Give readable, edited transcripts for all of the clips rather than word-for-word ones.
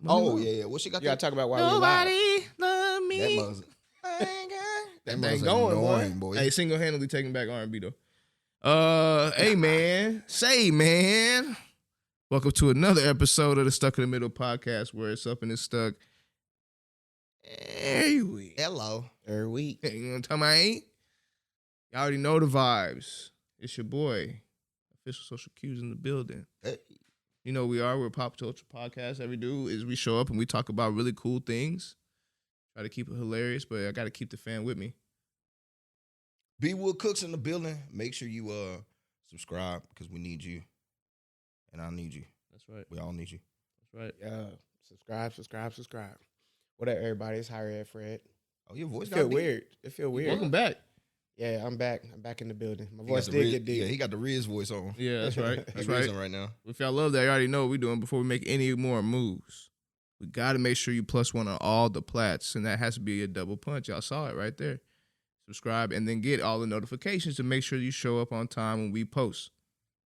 Oh, yeah. What she got? You gotta talk about why Nobody we love me. That mother. That mother's going, annoying, boy. Hey, single-handedly taking back R&B though. Hey man, welcome to another episode of the Stuck in the Middle podcast, where it's up and it's stuck every week. Hello. every week. Hey, you know what I'm talking about? Ain't? Y'all already know the vibes. It's your boy, official social cues in the building. Hey. You know we're a pop culture podcast. Every do is we show up and we talk about really cool things. Try to keep it hilarious, but I got to keep the fan with me. B Wood Cooks in the building. Make sure you subscribe because we need you. And I need you. That's right. We all need you. That's right. Yeah. Subscribe. What up, everybody? It's Harry Fred. Oh, your voice It feel got deep. weird. It feel weird. Welcome back. Yeah, I'm back. I'm back in the building. My He voice got the did get deep. Yeah, he got the Riz voice on. Yeah, that's right. He's That's right. rizzing right now. If y'all love that, you already know what we're doing. Before we make any more moves, we got to make sure you plus one on all the plats, and that has to be a double punch. Y'all saw it right there. Subscribe, and then get all the notifications to make sure you show up on time when we post.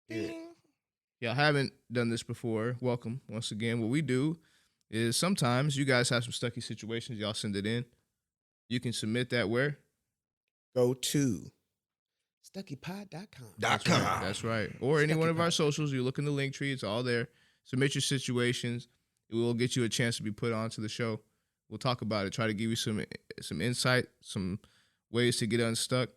Ding. Y'all haven't done this before, welcome. Once again, what we do is sometimes you guys have some Stucky situations. Y'all send it in. You can submit that where? Go to StuckyPod.com. That's right. Or any one of our socials. You look in the link tree. It's all there. Submit your situations. It will get you a chance to be put onto the show. We'll talk about it. Try to give you some insight, some ways to get unstuck.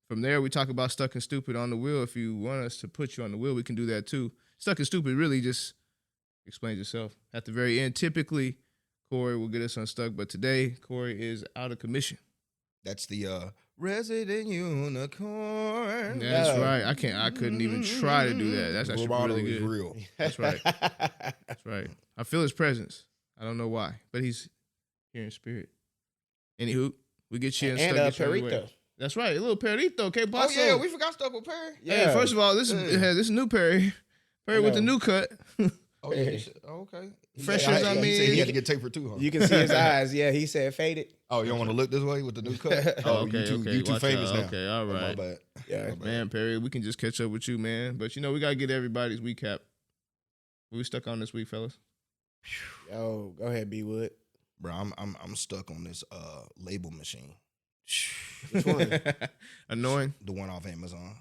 From there, we talk about stuck and stupid on the wheel. If you want us to put you on the wheel, we can do that too. Stuck and stupid really just explains itself. At the very end, typically, Cori will get us unstuck. But today, Cori is out of commission. That's the Resident Unicorn. That's right. I couldn't even try to do that. That's actually Roboto really is good. real. That's right. That's right. I feel his presence. I don't know why, but he's here in spirit. Anywho, we get you unstuck. And get you on your way. Perito. That's right. A little Perito. Okay, Oh, yeah. We forgot Stuck with Perry. Hey, first of all, this is new Perry. Perry with the new cut. Oh, yeah. Okay. Fresh Yeah, as I he mean. said he had to get tapered too, huh? You can see his eyes. Yeah, he said faded. Oh, you don't want to look this way with the new cut? Oh, okay, you too Watch famous out. now. Okay, all Oh, my right. bad. Yeah. My bad. Man, Perry, we can just catch up with you, man. But, we got to get everybody's week-cap. What we stuck on this week, fellas? Yo, go ahead, B Wood. Bro, I'm stuck on this label machine. Which one? Annoying. The one off Amazon.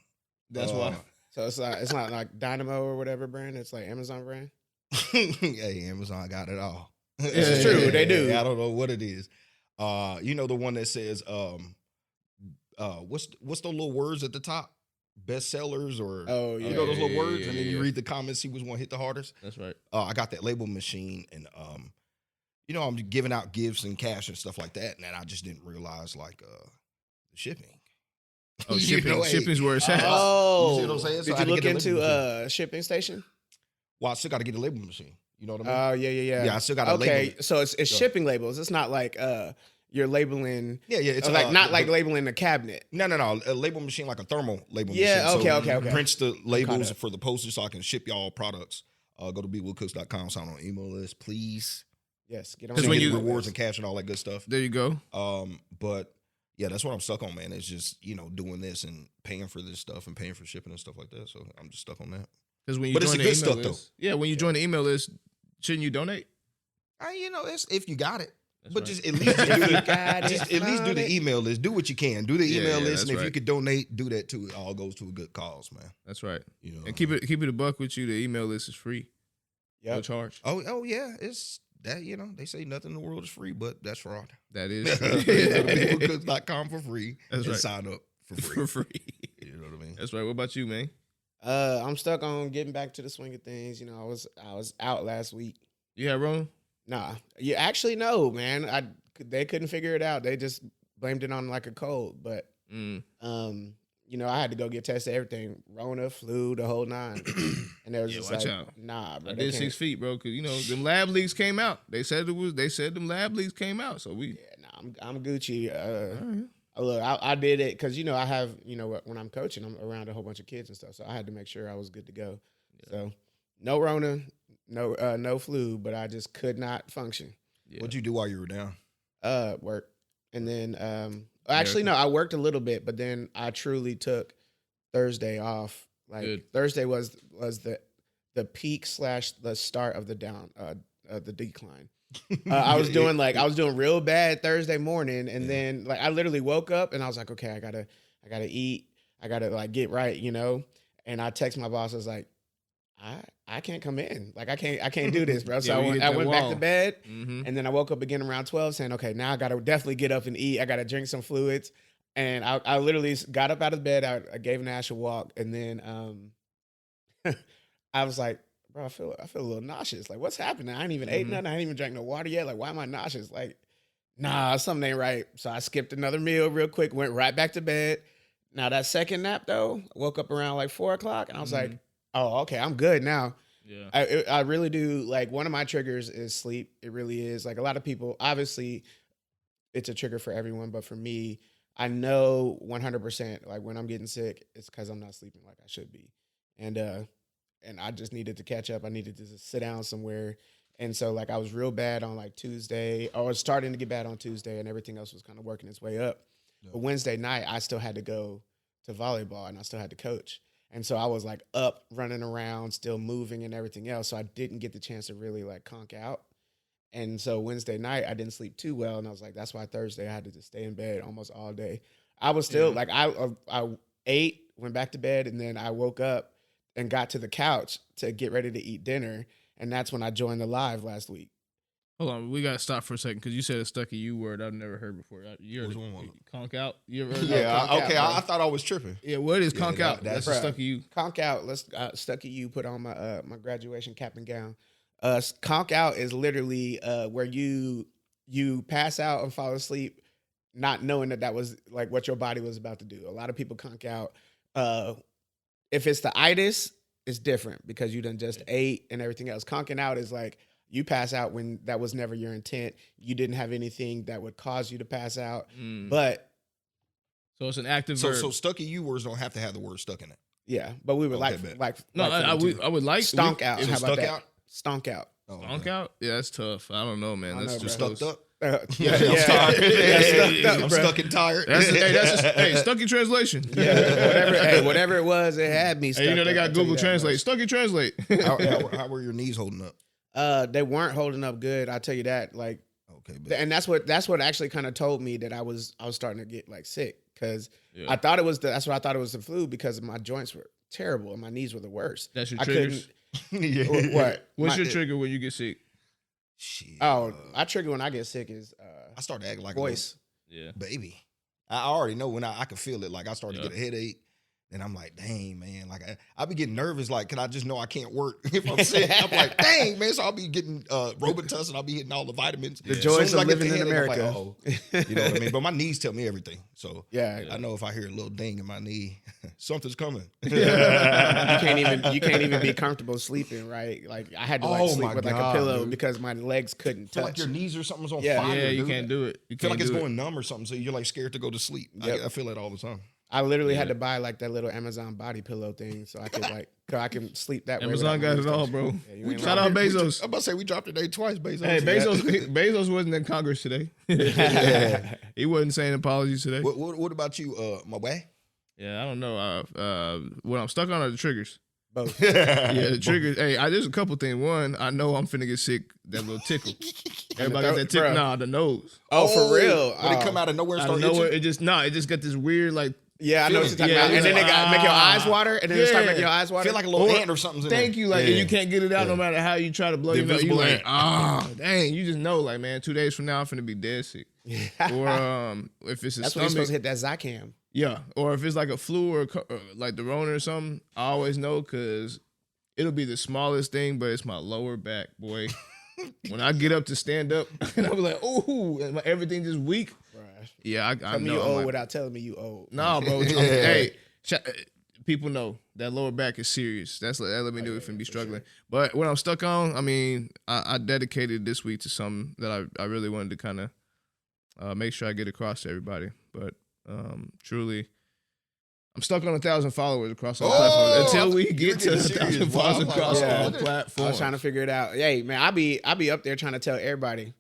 That's why. So it's not like Dynamo or whatever brand. It's like Amazon brand. Hey, Amazon got it all. It's true, they do. I don't know what it is. You know the one that says what's the little words at the top? Bestsellers or Yeah. you know those little words, yeah, and then you yeah. read the comments, see which one hit the hardest. That's right. I got that label machine, and I'm giving out gifts and cash and stuff like that, and then I just didn't realize like the shipping. Oh, You know, hey, shipping's where it's at. Oh, you see what I'm saying? So I did had you to look get a label into machine. shipping station? Well, I still got to get a label machine. You know what I mean? Oh, yeah. Yeah, I still got to label. Okay, so it's So- shipping labels. It's not like you're labeling. Yeah, it's Like not like labeling a cabinet. No. A label machine like a thermal label Yeah, machine. okay. Prints the labels up. for the postage so I can ship y'all products. Go to bwoodcooks.com, sign on email list, please. Yes, get on. So Because when you you- get rewards and cash and all that good stuff. There you go. But yeah, that's what I'm stuck on, man. It's just, doing this and paying for this stuff and paying for shipping and stuff like that. So I'm just stuck on that. Because when you But it's join the the good email stuff, list, when you join the email list, shouldn't you donate? It's if you got it. That's But right. just at least do the, got it, just at least do found the it. email list. Do what you can. Do the email list, that's and if you right. could donate, do that too. It all goes to a good cause, man. That's right. You know, And keep it a buck with you. The email list is free. No Yep. charge. Oh yeah, it's that. They say nothing in the world is free, but that's fraud. That is Go to peoplecooks.com for free. That's and right. sign up for free. for free. You know what I mean? That's right. What about you, man? I'm stuck on getting back to the swing of things. I was out last week. You had Rona? Nah, you actually no, man. They couldn't figure it out. They just blamed it on like a cold. But I had to go get tested, everything, Rona, flu, the whole nine. And they was Yeah, just watch like, out. nah, bro. I they did can't. 6 feet, bro. Because them lab leaks came out. They said them lab leaks came out. So we. Yeah, nah, I'm Gucci. All right. Look, I did it because I have when I'm coaching, I'm around a whole bunch of kids and stuff, so I had to make sure I was good to go. Yeah. So no Rona, no flu, but I just could not function. Yeah. What'd you do while you were down? Work, and then actually no, I worked a little bit, but then I truly took Thursday off. Like Good. Thursday was the peak / the start of the the decline. I was doing real bad Thursday morning, and then like I literally woke up and I was like, okay, I gotta eat, I gotta like get right, you know. And I text my boss, I was like, I can't come in, like I can't do this, bro. So I went back to bed, and then I woke up again around 12, saying, okay, now I gotta definitely get up and eat. I gotta drink some fluids, and I literally got up out of bed. I gave Nash a walk, and then I was like, bro, I feel a little nauseous. Like, what's happening? I ain't even ate nothing. I ain't even drank no water yet. Like, why am I nauseous? Like, nah, something ain't right. So I skipped another meal real quick, went right back to bed. Now that second nap though, I woke up around like 4 o'clock, and I was like, oh, okay, I'm good now. Yeah, I really do. Like, one of my triggers is sleep. It really is. Like, a lot of people, obviously, it's a trigger for everyone, but for me, I know 100%. Like, when I'm getting sick, it's because I'm not sleeping like I should be, and I just needed to catch up. I needed to just sit down somewhere. And so like I was real bad on like Tuesday, or I was starting to get bad on Tuesday, and everything else was kind of working its way up. Yeah. But Wednesday night, I still had to go to volleyball, and I still had to coach. And so I was like up, running around, still moving and everything else. So I didn't get the chance to really like conk out. And so Wednesday night, I didn't sleep too well. And I was like, that's why Thursday I had to just stay in bed almost all day. I was still like, I ate, went back to bed, and then I woke up and got to the couch to get ready to eat dinner. And that's when I joined the live last week. Hold on, we got to stop for a second because you said a Stucky U word I've never heard before. You heard conk out? You ever heard that? Okay, I thought I was tripping. Yeah, what is conk out? That's a Stucky U. Conk out, let's Stucky U put on my my graduation cap and gown. Conk out is literally where you pass out and fall asleep not knowing that was like what your body was about to do. A lot of people conk out. If it's the itis, it's different because you done just ate and everything else. Conking out is like you pass out when that was never your intent. You didn't have anything that would cause you to pass out. But so it's an active verb. So Stucky U words don't have to have the word stuck in it. Yeah, but we would I would like stonk out. Is How it about stuck that? out? Stonk out. Stonk out? Yeah, that's tough. I don't know, man. That's just stuck up. I'm stuck and tired. Hey, Stucky translation. Yeah, whatever it was, it had me stuck. Hey, you know they got Google Translate. Stucky translate. How were your knees holding up? They weren't holding up good. I'll tell you that. Like, okay, and that's what actually kind of told me that I was starting to get like sick because I thought it was that's what I thought it was the flu because my joints were terrible and my knees were the worst. That's your triggers. What? What's your trigger when you get sick? Shit. I trigger when I get sick is I start to act like voice. A baby. I already know when I can feel it. Like I start to get a headache. And I'm like, dang, man. Like, I be getting nervous. Like, can I just know I can't work if I'm sick? I'm like, dang, man. So I'll be getting Robitussin. I'll be hitting all the vitamins. The joys of living in America. Like, you know what I mean? But my knees tell me everything. So yeah, I know if I hear a little ding in my knee, something's coming. You can't even be comfortable sleeping, right? Like I had to sleep with like a pillow because my legs couldn't touch. Like your knees or something's on fire. fire. Yeah, you can't do it. You feel like it's going numb or something. So you're like scared to go to sleep. Yep. I feel that all the time. I literally had to buy like that little Amazon body pillow thing so I could I can sleep that way. Amazon got it all, bro. Yeah, shout out Bezos. I'm about to say we dropped today twice, Bezos. Hey, Bezos wasn't in Congress today. He wasn't saying apologies today. What about you, my way? Yeah, I don't know. What I'm stuck on are the triggers. Both. Yeah, the triggers. Hey, there's a couple things. One, I know I'm finna get sick. That little tickle. Everybody got that tickle. Nah, the nose. Oh, for real? When it come out of nowhere and start itching? It just got this weird like. Yeah, I know what you're talking about. And then it make your eyes water, and then it start making your eyes water. Feel like a little ant or something's in there. Thank you. Like, and you can't get it out no matter how you try to blow your nose. You like, dang, you just know, like, man, 2 days from now, I'm finna be dead sick. Or if it's that's when you're supposed to hit that Zycam. Yeah, or if it's like a flu or like the Rona or something, I always know because it'll be the smallest thing, but it's my lower back, boy. When I get up to stand up, and I'll be like, "Ooh," and everything just weak. Right. Yeah, I know. You old without telling me you old. Nah, bro. Hey, people know that lower back is serious. That let me know if I'm be struggling. Sure. But what I'm stuck on, I mean, I dedicated this week to something that I really wanted to kind of make sure I get across to everybody. But truly, I'm stuck on 1,000 followers across all platforms until we get to 1,000 followers across all platforms. I was trying to figure it out. Hey, man, I be up there trying to tell everybody,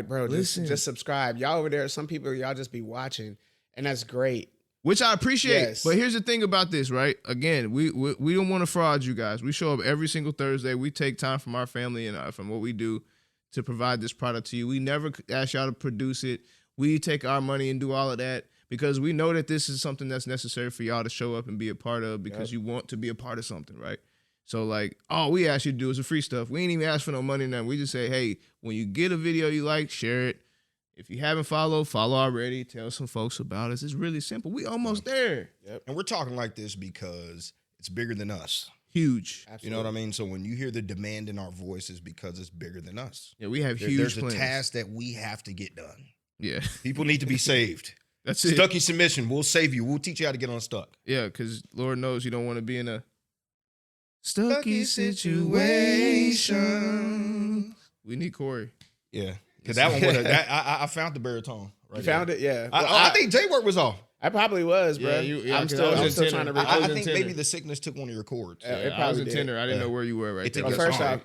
bro, just subscribe. Y'all over there, some people, y'all just be watching, and that's great. Which I appreciate. Yes. But here's the thing about this, right? Again, we don't want to fraud you guys. We show up every single Thursday. We take time from our family and from what we do to provide this product to you. We never ask y'all to produce it. We take our money and do all of that because we know that this is something that's necessary for y'all to show up and be a part of because you want to be a part of something, right? So like, all we ask you to do is the free stuff. We ain't even ask for no money now. We just say, hey, when you get a video you like, share it. If you haven't followed, follow already. Tell some folks about us. It's really simple. We almost there. Yep. And we're talking like this because it's bigger than us. Huge. Absolutely. You know what I mean? So when you hear the demand in our voices, because it's bigger than us. Yeah, we have huge There's plans. a task that we have to get done. Yeah. People need to be saved. That's it. Stucky submission. We'll save you. We'll teach you how to get unstuck. Yeah, because Lord knows you don't want to be in a Stucky situation. We need Cori. Yeah. Because that one would have, I found the baritone. Right You found it? Yeah. I think J-Work was off. I probably was, bro. I'm still trying to record. I think maybe the sickness took one of your chords. It I was probably a did. tenor. I didn't know where you were right It there. took Well, us first all. off,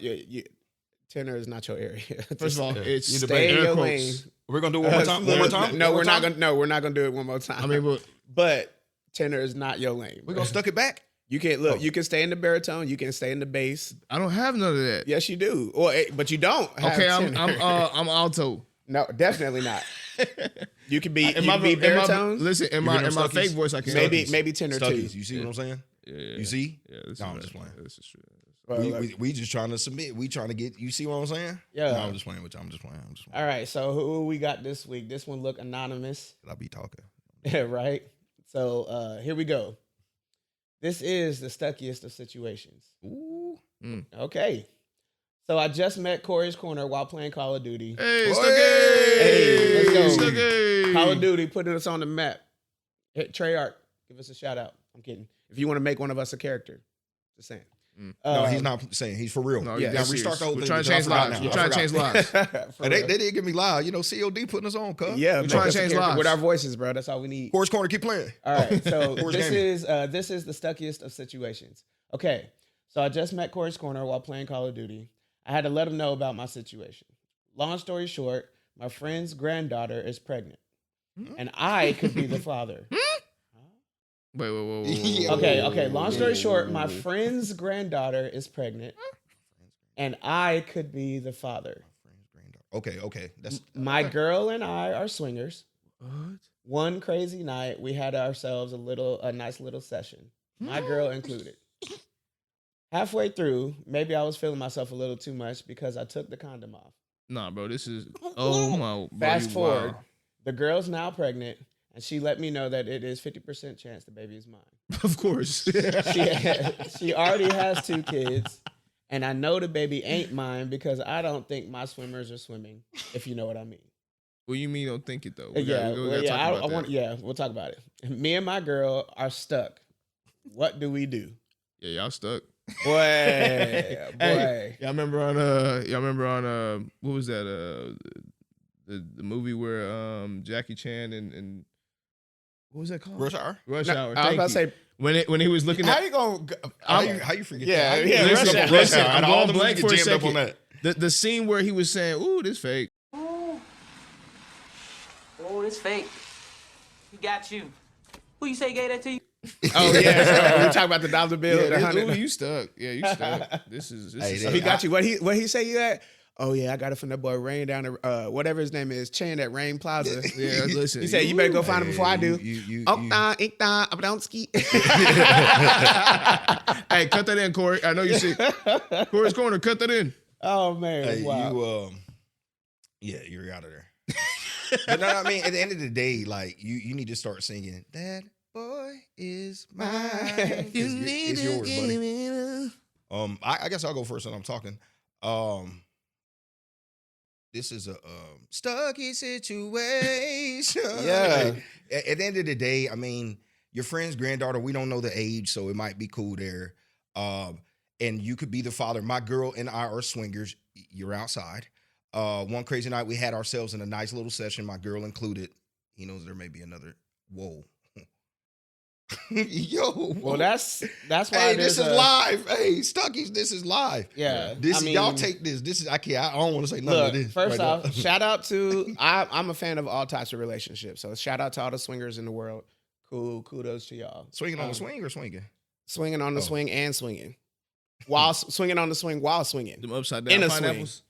tenor is not your area. First of all, it's stay in air your quotes. lane. We're gonna do it one more time. One more time. No, One we're more not time? gonna. No, we're not gonna do it one more time. I mean, but tenor is not your lane. We're bro. gonna stuck it back. You can look. You can stay in the baritone. You can stay in the bass. I don't have none of that. Yes, you do. But you don't. Have Okay, tenor. I'm alto. No, definitely not. You can be. In You can be baritone. Listen, in You my hear them fake Stuckies? voice, I can. Maybe tenor Stuckies. too. You see what I'm saying? Yeah. You see? Yeah, this No, is I'm right. just playing. This is true. Well, look. We just trying to submit. We trying to get. You see what I'm saying? Yeah. No, I'm just playing with you. I'm just playing. All right. So who we got this week? This one look anonymous. I be talking. Yeah, right. So here we go. This is the stuckiest of situations. Ooh. Okay. So I just met Cori's Corner while playing Call of Duty. Hey, Hey! Stucky! Hey, let's go. Stucky! Call of Duty putting us on the map. Hey, Treyarch, give us a shout out. I'm kidding. If you want to make one of us a character, just saying. No, he's not saying. He's for real. No, Yeah, that's restart the whole We're thing. trying to because change I forgot lives. now. We're I trying to forgot. change lives. And they didn't get me live. You know, COD putting us on, cuz. Yeah, We're trying to make us a change character lives. with our voices, bro. That's all we need. Horse Corner, keep playing. All right, so Horse this gaming. is the stuckiest of situations. Okay, so I just met Cori's Corner while playing Call of Duty. I had to let him know about my situation. Long story short, my friend's granddaughter is pregnant, and I could be the father. Wait. Yeah. Okay. Long story short, my friend's granddaughter is pregnant, and I could be the father. Okay. That's My girl and I are swingers. What? One crazy night, we had ourselves a nice little session. My girl included. Halfway through, maybe I was feeling myself a little too much because I took the condom off. Nah, bro. This is. Oh my. Bro, Fast forward, wow. the girl's now pregnant, and she let me know that it is 50% chance the baby is mine. Of course. She already has 2 kids, and I know the baby ain't mine because I don't think my swimmers are swimming, if you know what I mean. Well, you mean don't think it though? We'll talk about it. Me and my girl are stuck. What do we do? Yeah, y'all stuck. Boy. Hey, y'all remember on what was that the movie where Jackie Chan and what was that called? Rush Hour. Rush No, Hour. I was about to say, when he was looking how at you gonna? How you forget Yeah, that? yeah, listen, Rush Hour. listen, Out I'm of all going the blank movies, for a jammed up on second. that. The scene where he was saying, "Ooh, this fake." Oh, it's fake. He got you. Who you say gave that to you? Oh yeah, we talk about the dollar bill. Yeah, the this, 100. ooh, you stuck. Yeah, you stuck. This is. Hey, is they- He got you. What he say you at? Oh yeah, I got it from that boy Rain down the whatever his name is, Chan at Rain Plaza. Yeah, listen. He said you better go find him before I do. You- Don't ski. Hey, cut that in, Cori. I know you see. Cori's Corner, cut that in. Oh man, Hey, wow. you're out of there. But no, I mean, at the end of the day, like you need to start singing. That boy is mine. It's yours, buddy. I guess I'll go first when I'm talking. This is a Stucky situation. Yeah. At the end of the day, I mean, your friend's granddaughter, we don't know the age, so it might be cool there. And you could be the father. My girl and I are swingers. You're outside. One crazy night, we had ourselves in a nice little session, my girl included. He knows there may be another. Whoa. Yo. Well, that's why. Hey, this is there's live. Hey, Stuckies, this is live. Yeah, This I mean, y'all take this. This is I don't want to say nothing Look, of this. first right off, now. shout out to I'm a fan of all types of relationships. So shout out to all the swingers in the world. Cool. Kudos to y'all. Swinging on the swing or swinging? Swinging on the swing and swinging. While swinging on the swing while swinging. Them upside down pineapples.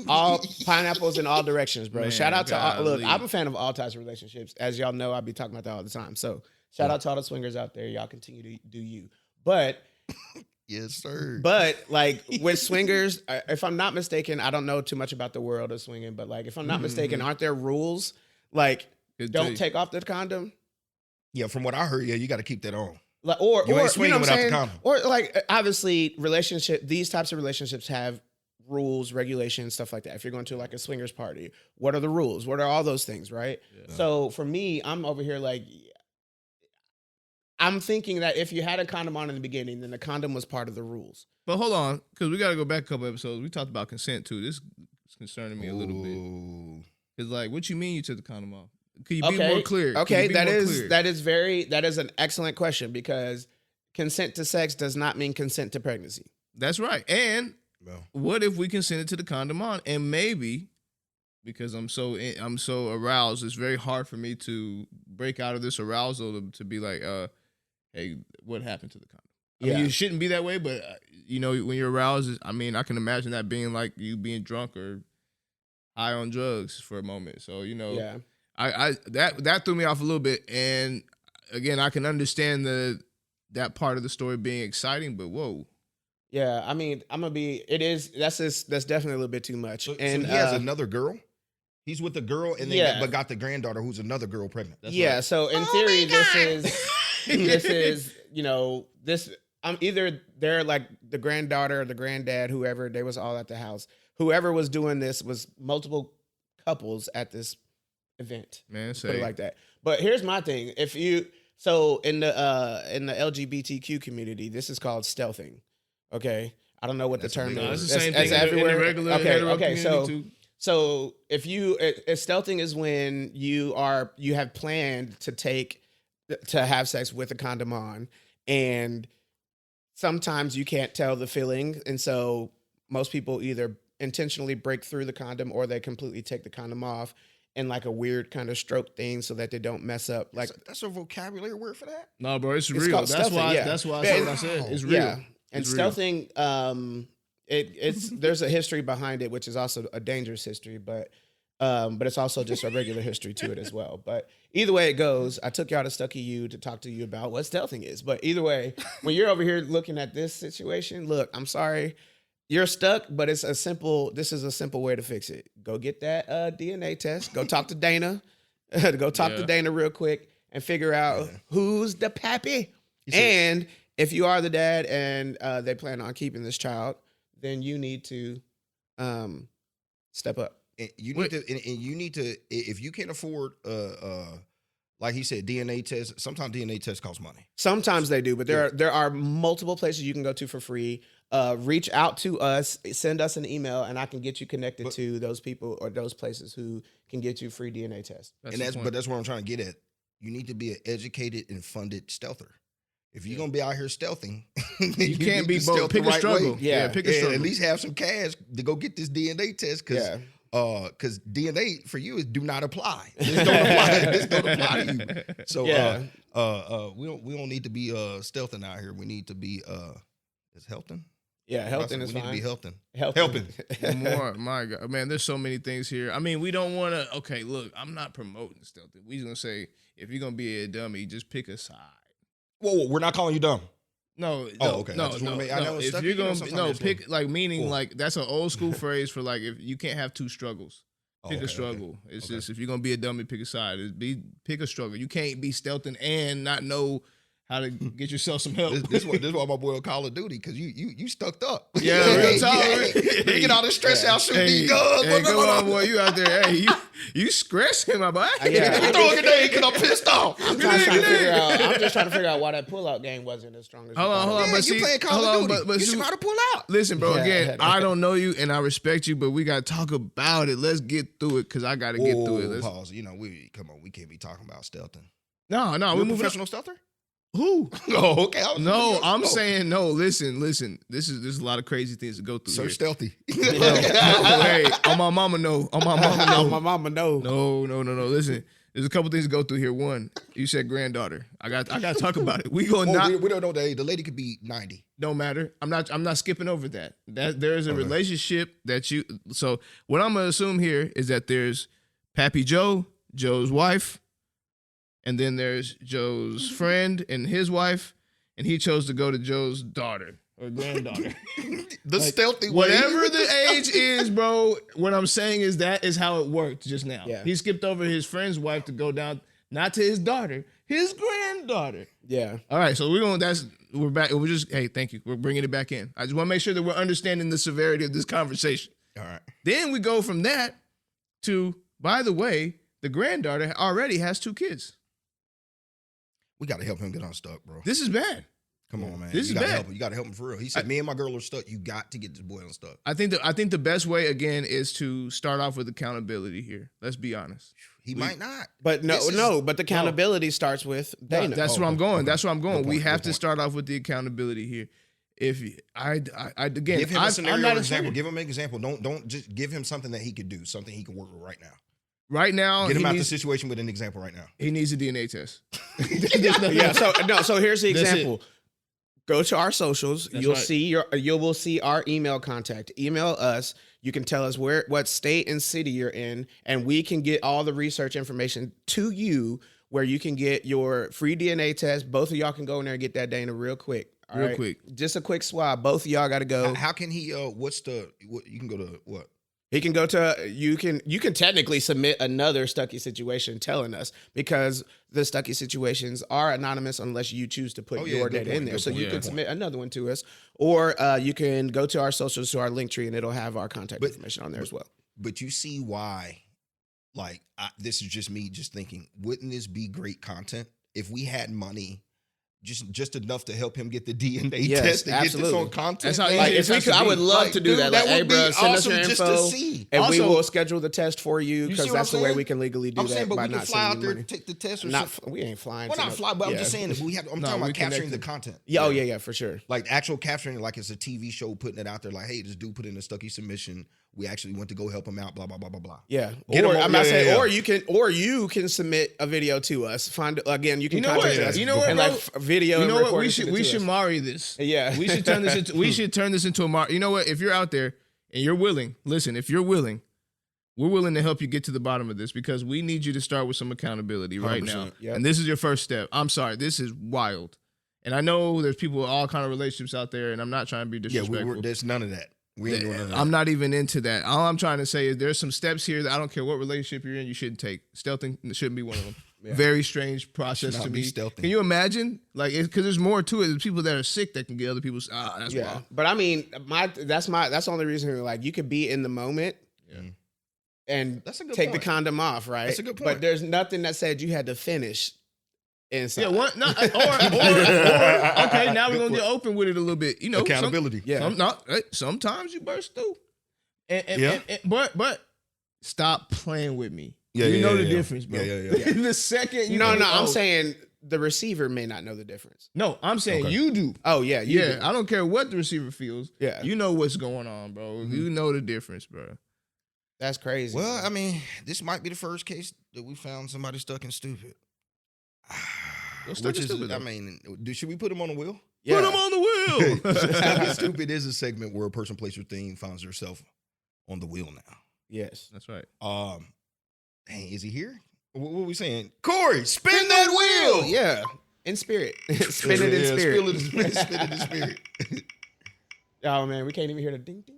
All pineapples in all directions, bro. Man, shout out to all, look, golly. I'm a fan of all types of relationships. As y'all know, I be talking about that all the time. So shout out to all the swingers out there. Y'all continue to do you. But Yes, sir. But like with swingers, if I'm not mistaken, I don't know too much about the world of swinging, but like if I'm not mistaken, aren't there rules like don't take off the condom? Yeah, from what I heard, yeah, you got to keep that on. Like, or You ain't you swinging know what I'm without the saying? condom. Or like obviously these types of relationships have rules, regulations, stuff like that. If you're going to like a swingers party, what are the rules? What are all those things, right? Yeah. So for me, I'm over here like I'm thinking that if you had a condom on in the beginning, then the condom was part of the rules. But hold on, because we got to go back a couple episodes. We talked about consent too. This is concerning me a little bit. It's like, what you mean you took the condom off? Could you be more clear? Okay, that is an excellent question because consent to sex does not mean consent to pregnancy. That's right. And what if we consented to the condom on, and maybe because I'm so aroused, it's very hard for me to break out of this arousal to be like, hey, what happened to the condom? I mean, you shouldn't be that way, but you know, when you're aroused, I mean, I can imagine that being like you being drunk or high on drugs for a moment. So, you know, that threw me off a little bit. And again, I can understand that part of the story being exciting, but whoa. Yeah, I mean, that's definitely a little bit too much. So and he has another girl? He's with the girl and then but got the granddaughter who's another girl pregnant. That's right. So in theory, this is, you know, either they're like the granddaughter or the granddad, whoever, they was all at the house. Whoever was doing this was multiple couples at this event. Man, put it like that. But here's my thing. In the LGBTQ community, this is called stealthing. Okay. I don't know what the term is. It's the same thing everywhere. In the regular hetero community too. So if stealthing is when you have planned to have sex with a condom on, and sometimes you can't tell the feeling, and so most people either intentionally break through the condom or they completely take the condom off in like a weird kind of stroke thing so that they don't mess up. Like that's a vocabulary word for that? No, bro, it's real. That's why I said what I said. It's real. Yeah. And stealthing, there's a history behind it, which is also a dangerous history, but it's also just a regular history to it as well. But either way it goes, I took y'all to Stucky U to talk to you about what stealthing is. But either way, when you're over here looking at this situation, look, I'm sorry, you're stuck, but this is a simple way to fix it. Go get that DNA test. Go talk to Dana. Go talk to Dana real quick and figure out who's the pappy. And if you are the dad and they plan on keeping this child, then you need to step up. And you need to, if you can't afford, like he said, DNA tests. Sometimes DNA tests cost money. Sometimes they do, but there are multiple places you can go to for free. Reach out to us, send us an email, and I can get you connected to those people or those places who can get you free DNA tests. But that's what I'm trying to get at. You need to be an educated and funded stealther. If you're gonna be out here stealthing, you can't be both. Pick a struggle. Yeah, pick a struggle. At least have some cash to go get this DNA test, because DNA for you is do not apply. This don't apply to you. So we don't need to be stealthing out here. We need to be is helping. Yeah, helping is fine. We need to be helping. More, my God, man. There's so many things here. I mean, we don't want to. Okay, look, I'm not promoting stealthing. We're gonna say if you're gonna be a dummy, just pick a side. Whoa, we're not calling you dumb. No. Okay. No. If you're gonna pick, like, meaning like that's an old school phrase for like if you can't have two struggles. Pick a struggle. Okay. It's just if you're gonna be a dummy, pick a side. Pick a struggle. You can't be stealthing and not know how to get yourself some help. This is why my boy on Call of Duty, because you stuck up. Yeah, real talk. You get all this stress out shooting these guns. Hey, come on, boy, you out there. Hey, you stressing, my boy. I'm throwing a grenade because I'm pissed off. I'm just trying to figure out why that pullout game wasn't as strong as Hold on. But you playing Call of Duty. But you should try to pull out. Listen, bro, again, I don't know you and I respect you, but we got to talk about it. Let's get through it because I got to get through it. Pause. You know, we can't be talking about stealthing. No. We're professional stealther? Who? Oh, okay. I'm saying no. Listen. There's a lot of crazy things to go through. So here. stealthy. Hey, on my mama, no. On my mama, no. On my mama, no. No. Listen. There's a couple things to go through here. One, you said granddaughter. I got to talk about it. We don't know the age. The lady could be 90. Don't matter. I'm not skipping over that. There is a relationship that you. So what I'm gonna assume here is that there's Pappy Joe, Joe's wife, and then there's Joe's friend and his wife, and he chose to go to Joe's daughter or granddaughter. Stealthy way. Whatever the age is, bro. What I'm saying is that is how it worked just now. Yeah. He skipped over his friend's wife to go down, not to his daughter, his granddaughter. Yeah. All right, so we're back. We're just, hey, thank you. We're bringing it back in. I just want to make sure that we're understanding the severity of this conversation. All right. Then we go from that to, by the way, the granddaughter already has 2 kids. We got to help him get unstuck, bro. This is bad. Come on, man. This is gotta bad. help him. You got to help him for real. He said, me and my girl are stuck. You got to get this boy unstuck. I think the best way, again, is to start off with accountability here. Let's be honest. He might not. But but the accountability starts with Dana. That's where I'm going. Okay. That's where I'm going. Good We point, have good to point. start off with the accountability here. If again, Give him a scenario I'm not example. example. Give him an example. Don't just give him something that he could do, something he can work with right now. Right now, Get him out the needs, situation with an example right now. he needs a DNA test. Yeah. So here's the That's example. Go to our socials. That's You'll right. see you will see our email contact. Email us. You can tell us what state and city you're in, and we can get all the research information to you where you can get your free DNA test. Both of y'all can go in there and get that Dana real quick. All Real right? quick. Just a quick swab. Both of y'all got to go. How can he? You can go to what? He can go to you can technically submit another Stucky situation telling us, because the Stucky situations are anonymous unless you choose to put your good data point, in there. good So point, you good can point. submit another one to us, or you can go to our socials, to our link tree, and it'll have our contact information on there as well. But you see why? Like this is just me just thinking. Wouldn't this be great content if we had money? Just enough to help him get the DNA Yes, test and absolutely. get this on content. That's how man. easy Like, if we could, I would love to do dude, that. Like, hey, would be bro, send us awesome your just info, to see. and we Also- will schedule the test for you, You see because what that's I'm the way saying? we can legally do I'm that saying, but by we can not fly out sending you there, money. take the test or Not something. we ain't flying. Well, to not no- fly, but I'm yeah. just saying that we have. I'm No, talking we about capturing the connected. content. Yeah, for sure. Like actual capturing, like it's a TV show, putting it out there. Like, hey, this dude put in a Stucky submission. We actually went to go help him out. Blah blah blah blah blah. Yeah, Get 'em or on- I'm not yeah, saying, yeah, or you can submit a video to us. Find again, you can You know contact what? us. You know what, and bro? like video. You and know what? record We and should send it to us. Mari this. Yeah. We should turn this into a Mari. You know what? If you're out there and you're willing, listen. If you're willing, we're willing to help you get to the bottom of this, because we need you to start with some accountability right now. 100%, yep. And this is your first step. I'm sorry, this is wild. And I know there's people with all kind of relationships out there, and I'm not trying to be Yeah, disrespectful. there's none of that. We ain't doing none of that. I'm not even into that. All I'm trying to say is there's some steps here that I don't care what relationship you're in, you shouldn't take. Stealthing shouldn't be one of them. Very strange process Should not to be me. stealthing. Can you imagine? Like, because there's more to it. There's people that are sick that can get other people's. That's Yeah, wild. but I mean, that's the only reason. Like, you could be in the moment, and That's a good take point. the condom off, right? That's a good But point. there's nothing that said you had to finish inside. Yeah, or okay, now we're gonna get open with it a little bit. You know, Accountability. sometimes you burst through, and, Yeah. but stop playing with me. Yeah, you yeah, know yeah, the yeah. difference, bro. Yeah. The second you No, go, I'm oh, saying the receiver may not know the difference. no, I'm saying Okay. you do. Oh yeah, you Yeah, do. I don't care what the receiver feels. Yeah. You know what's going on, bro. You know the difference, bro. That's crazy. Well, I mean, this might be the first case that we found somebody stuck in stupid. What's stuck in stupid, I though? mean, should we put him on the wheel? yeah. Put him on the wheel. Stuck in Stupid is a segment where a person, place, or thing finds herself on the wheel now. Yes. That's right. Dang, is he here? What are we saying? Cori, spin that wheel. Yeah. In spirit. Spin it in Yeah, spirit. Spin it in spirit. Oh man, we can't even hear the ding ding.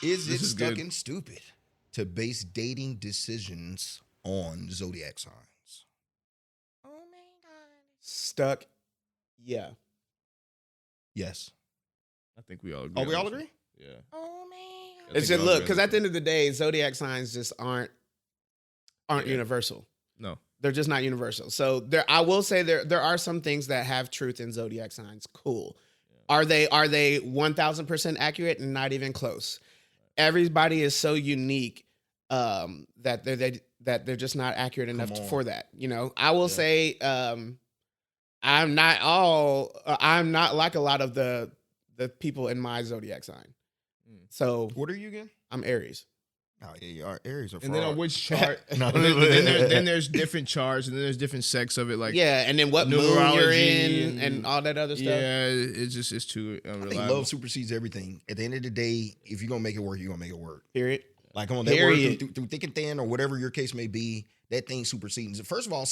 Is it This is stuck good. in stupid to base dating decisions on zodiac signs? Stuck. Yeah. Yes. I think we all agree. Oh, we on all this agree? one. Yeah. I It's think just we all look, agree because on at the end of the day, zodiac signs just aren't Yeah. universal. No. They're just not universal. So I will say there are some things that have truth in zodiac signs. Cool. Are they 1000% accurate? Not even close. Everybody is so unique that they're just not accurate enough on. for that. You know, I will say I'm not like a lot of the people in my zodiac sign. So What are you again? I'm Aries. Oh yeah, Aries are fraud. And then on which chart? No. then there's different charts, and then there's different sects of it, like Yeah, and then what moon you're numerology in and all that other stuff. Yeah, it's too I unreliable. think love supersedes everything. At the end of the day, if you're gonna make it work, you're gonna make it work. Period. Like on that word through thick and thin, or whatever your case may be, that thing supersedes. First of all,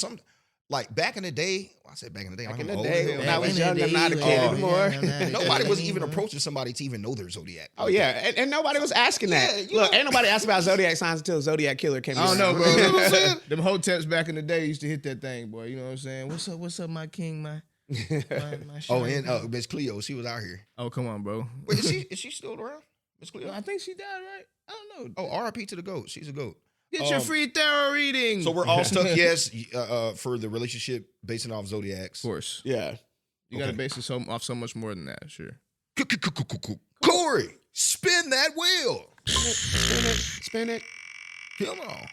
like back in the day, I said back in the day, Back in I'm the old day, as when hell. I was young, I'm not a kid anymore. Nobody was even approaching somebody to even know their zodiac. Oh yeah, and nobody was asking that. Yeah, Look, ain't nobody asked about zodiac signs until Zodiac Killer came. I don't know, bro. You know what I'm saying? Them hoteps back in the day used to hit that thing, boy. You know what I'm saying? What's up, my king, my Oh, and Miss Cleo, she was out here. Oh, come on, bro. Wait, is she still around? Miss Cleo? I think she died, right? I don't know. Oh, R.I.P. to the GOAT. She's a GOAT. Get your free tarot reading. So we're all stuck, yes, for the relationship based off zodiacs. Of course. Yeah. You got to base it off so much more than that, sure. Cori, spin that wheel. Spin it. Come on.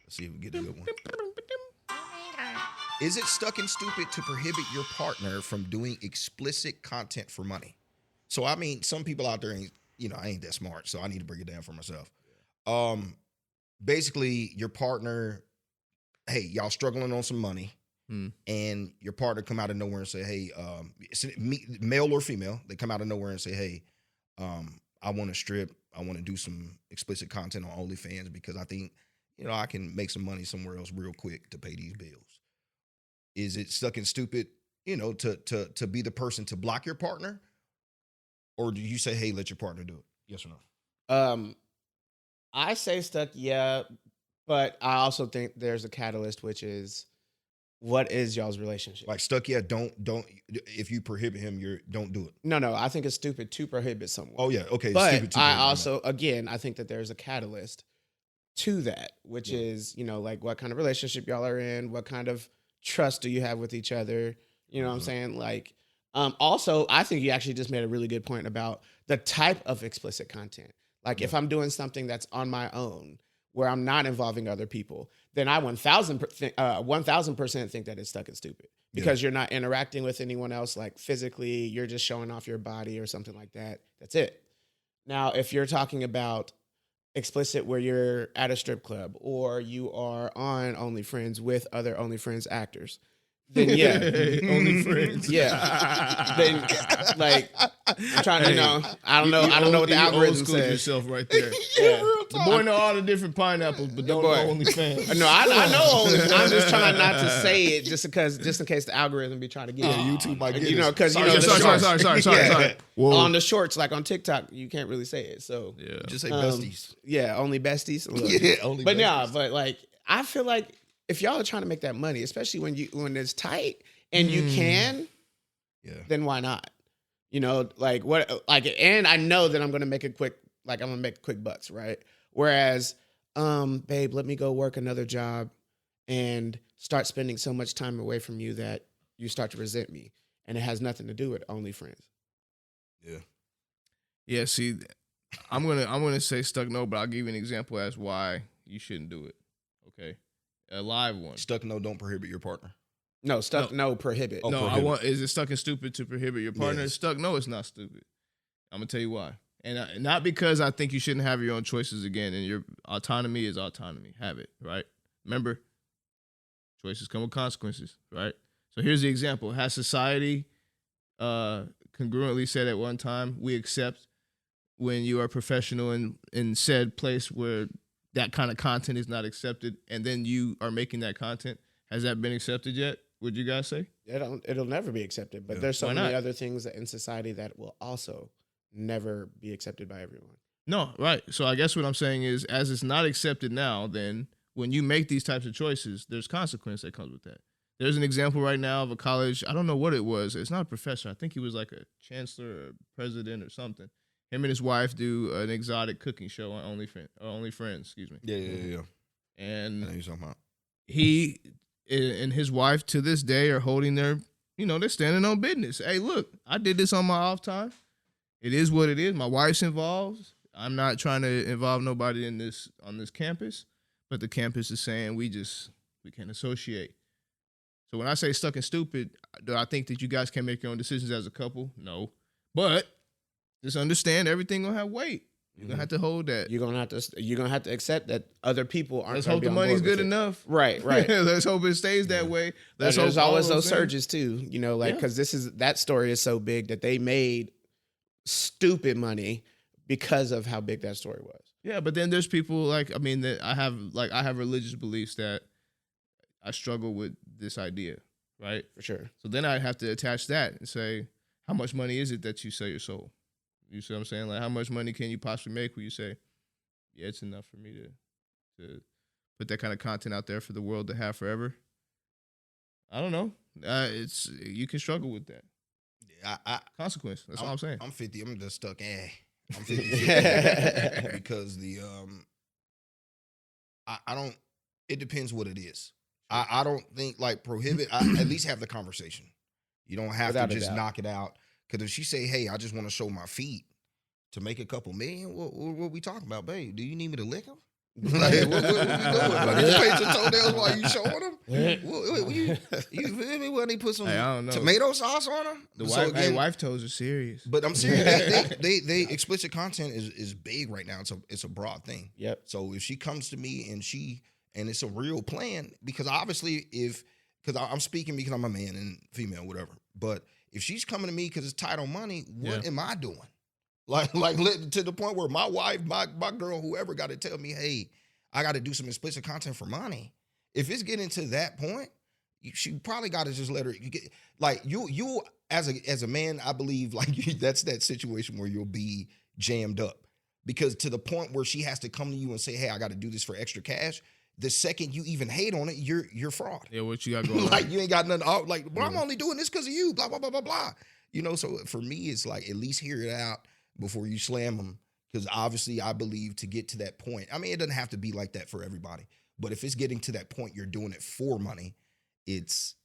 Let's see if we get a good one. Is it stuck and stupid to prohibit your partner from doing explicit content for money? So, I mean, some people out there ain't, I ain't that smart, so I need to break it down for myself. Basically, your partner, hey, y'all struggling on some money, and your partner come out of nowhere and say, hey, male or female, they come out of nowhere and say, hey, I want to strip, I want to do some explicit content on OnlyFans because I think, I can make some money somewhere else real quick to pay these bills. Is it stuck and stupid, to be the person to block your partner? Or do you say, hey, let your partner do it? Yes or no? I say stuck, yeah, but I also think there's a catalyst, which is, what is y'all's relationship? Like stuck, yeah, don't. If you prohibit him, don't do it. No, I think it's stupid to prohibit someone. Oh yeah, okay. But stupid to I prohibit also, again, I think that there's a catalyst to that, which is, like what kind of relationship y'all are in, what kind of trust do you have with each other? You know what I'm saying? Like, also, I think you actually just made a really good point about the type of explicit content. Like if I'm doing something that's on my own where I'm not involving other people, then I 1000% think that it's stuck and stupid because you're not interacting with anyone else, like physically, you're just showing off your body or something like that. That's it. Now, if you're talking about explicit where you're at a strip club or you are on OnlyFriends with other OnlyFriends actors, then yeah, Only friends. Yeah. Then like I'm trying to I don't know what the algorithm says. Yourself right there. Yeah. The boy know all the different pineapples, but don't know OnlyFans. No, I know. I'm just trying not to say it just in case the algorithm be trying to get it. YouTube might get because sorry. Whoa. On the shorts, like on TikTok, you can't really say it. So Yeah. Just say besties. Yeah, only besties. Yeah, only. But besties. but like I feel like if y'all are trying to make that money, especially when it's tight and you can, then why not? And I know that I'm gonna make quick bucks, right? Whereas, babe, let me go work another job and start spending so much time away from you that you start to resent me, and it has nothing to do with OnlyFriends. Yeah. Yeah. See, I'm gonna say stuck no, but I'll give you an example as why you shouldn't do it. Okay. A live one. Stuck no, don't prohibit your partner. No, stuck no, prohibit. Oh, no, prohibit. is it stuck and stupid to prohibit your partner? Yes. Stuck no, it's not stupid. I'm gonna tell you why. And not because I think you shouldn't have your own choices again, and your autonomy is autonomy. Have it, right? Remember, choices come with consequences, right? So here's the example. Has society congruently said at one time, we accept when you are professional in said place where that kind of content is not accepted, and then you are making that content? Has that been accepted yet? Would you guys say? It'll never be accepted, but there's so many other things in society that will also never be accepted by everyone. No, right. So I guess what I'm saying is, as it's not accepted now, then when you make these types of choices, there's consequence that comes with that. There's an example right now of a college. I don't know what it was. It's not a professor. I think he was like a chancellor or president or something. Him and his wife do an exotic cooking show on OnlyFriends, excuse me. Yeah. And I know you're talking about. he and his wife to this day are holding their, they're standing on business. Hey, look, I did this on my off time. It is what it is. My wife's involved. I'm not trying to involve nobody on this campus, but the campus is saying we can't associate. So when I say stuck and stupid, do I think that you guys can make your own decisions as a couple? No. But just understand everything gonna have weight. You're gonna have to hold that. You're gonna have to accept that other people aren't. Let's gonna hope be the on money's board with good it. enough. Right. Let's hope it stays that way. Let's hope There's always all those things- surges too. You know, like because that story is so big that they made stupid money because of how big that story was. Yeah, but then there's people like that I have religious beliefs that I struggle with this idea, right? For sure. So then I have to attach that and say, how much money is it that you sell your soul? You see what I'm saying? Like, how much money can you possibly make where you say, yeah, it's enough for me to put that kind of content out there for the world to have forever? I don't know. You can struggle with that. Consequence. That's all I'm saying. I'm 50. I'm just stuck. I'm 50 because I don't. It depends what it is. I don't think like prohibit. I at least have the conversation. You don't have Without to a just doubt. knock it out. Because if she say, "Hey, I just want to show my feet to make a couple million," what we talking about, babe? Do you need me to lick them? Like, what we doing? Like, you paint your toenails while you showing them? You they put some Hey, I don't know. tomato sauce on them? The wife toes are serious. But I'm serious. They explicit content is big right now. It's a broad thing. Yep. So if she comes to me and it's a real plan, because obviously because I'm speaking because I'm a man and female, whatever. But if she's coming to me because it's tight on money, what am I doing? Like to the point where my wife, my girl, whoever got to tell me, hey, I got to do some explicit content for money. If it's getting to that point, she probably got to just let her get like you as a man. I believe like that's that situation where you'll be jammed up because to the point where she has to come to you and say, hey, I got to do this for extra cash. The second you even hate on it, you're fraud. Yeah, what you got going like on? you ain't got nothing. Like, well, I'm only doing this because of you. Blah blah blah blah blah. You know, so for me, it's like at least hear it out before you slam them. Because obviously, I believe to get to that point. I mean, it doesn't have to be like that for everybody. But if it's getting to that point, you're doing it for money. It's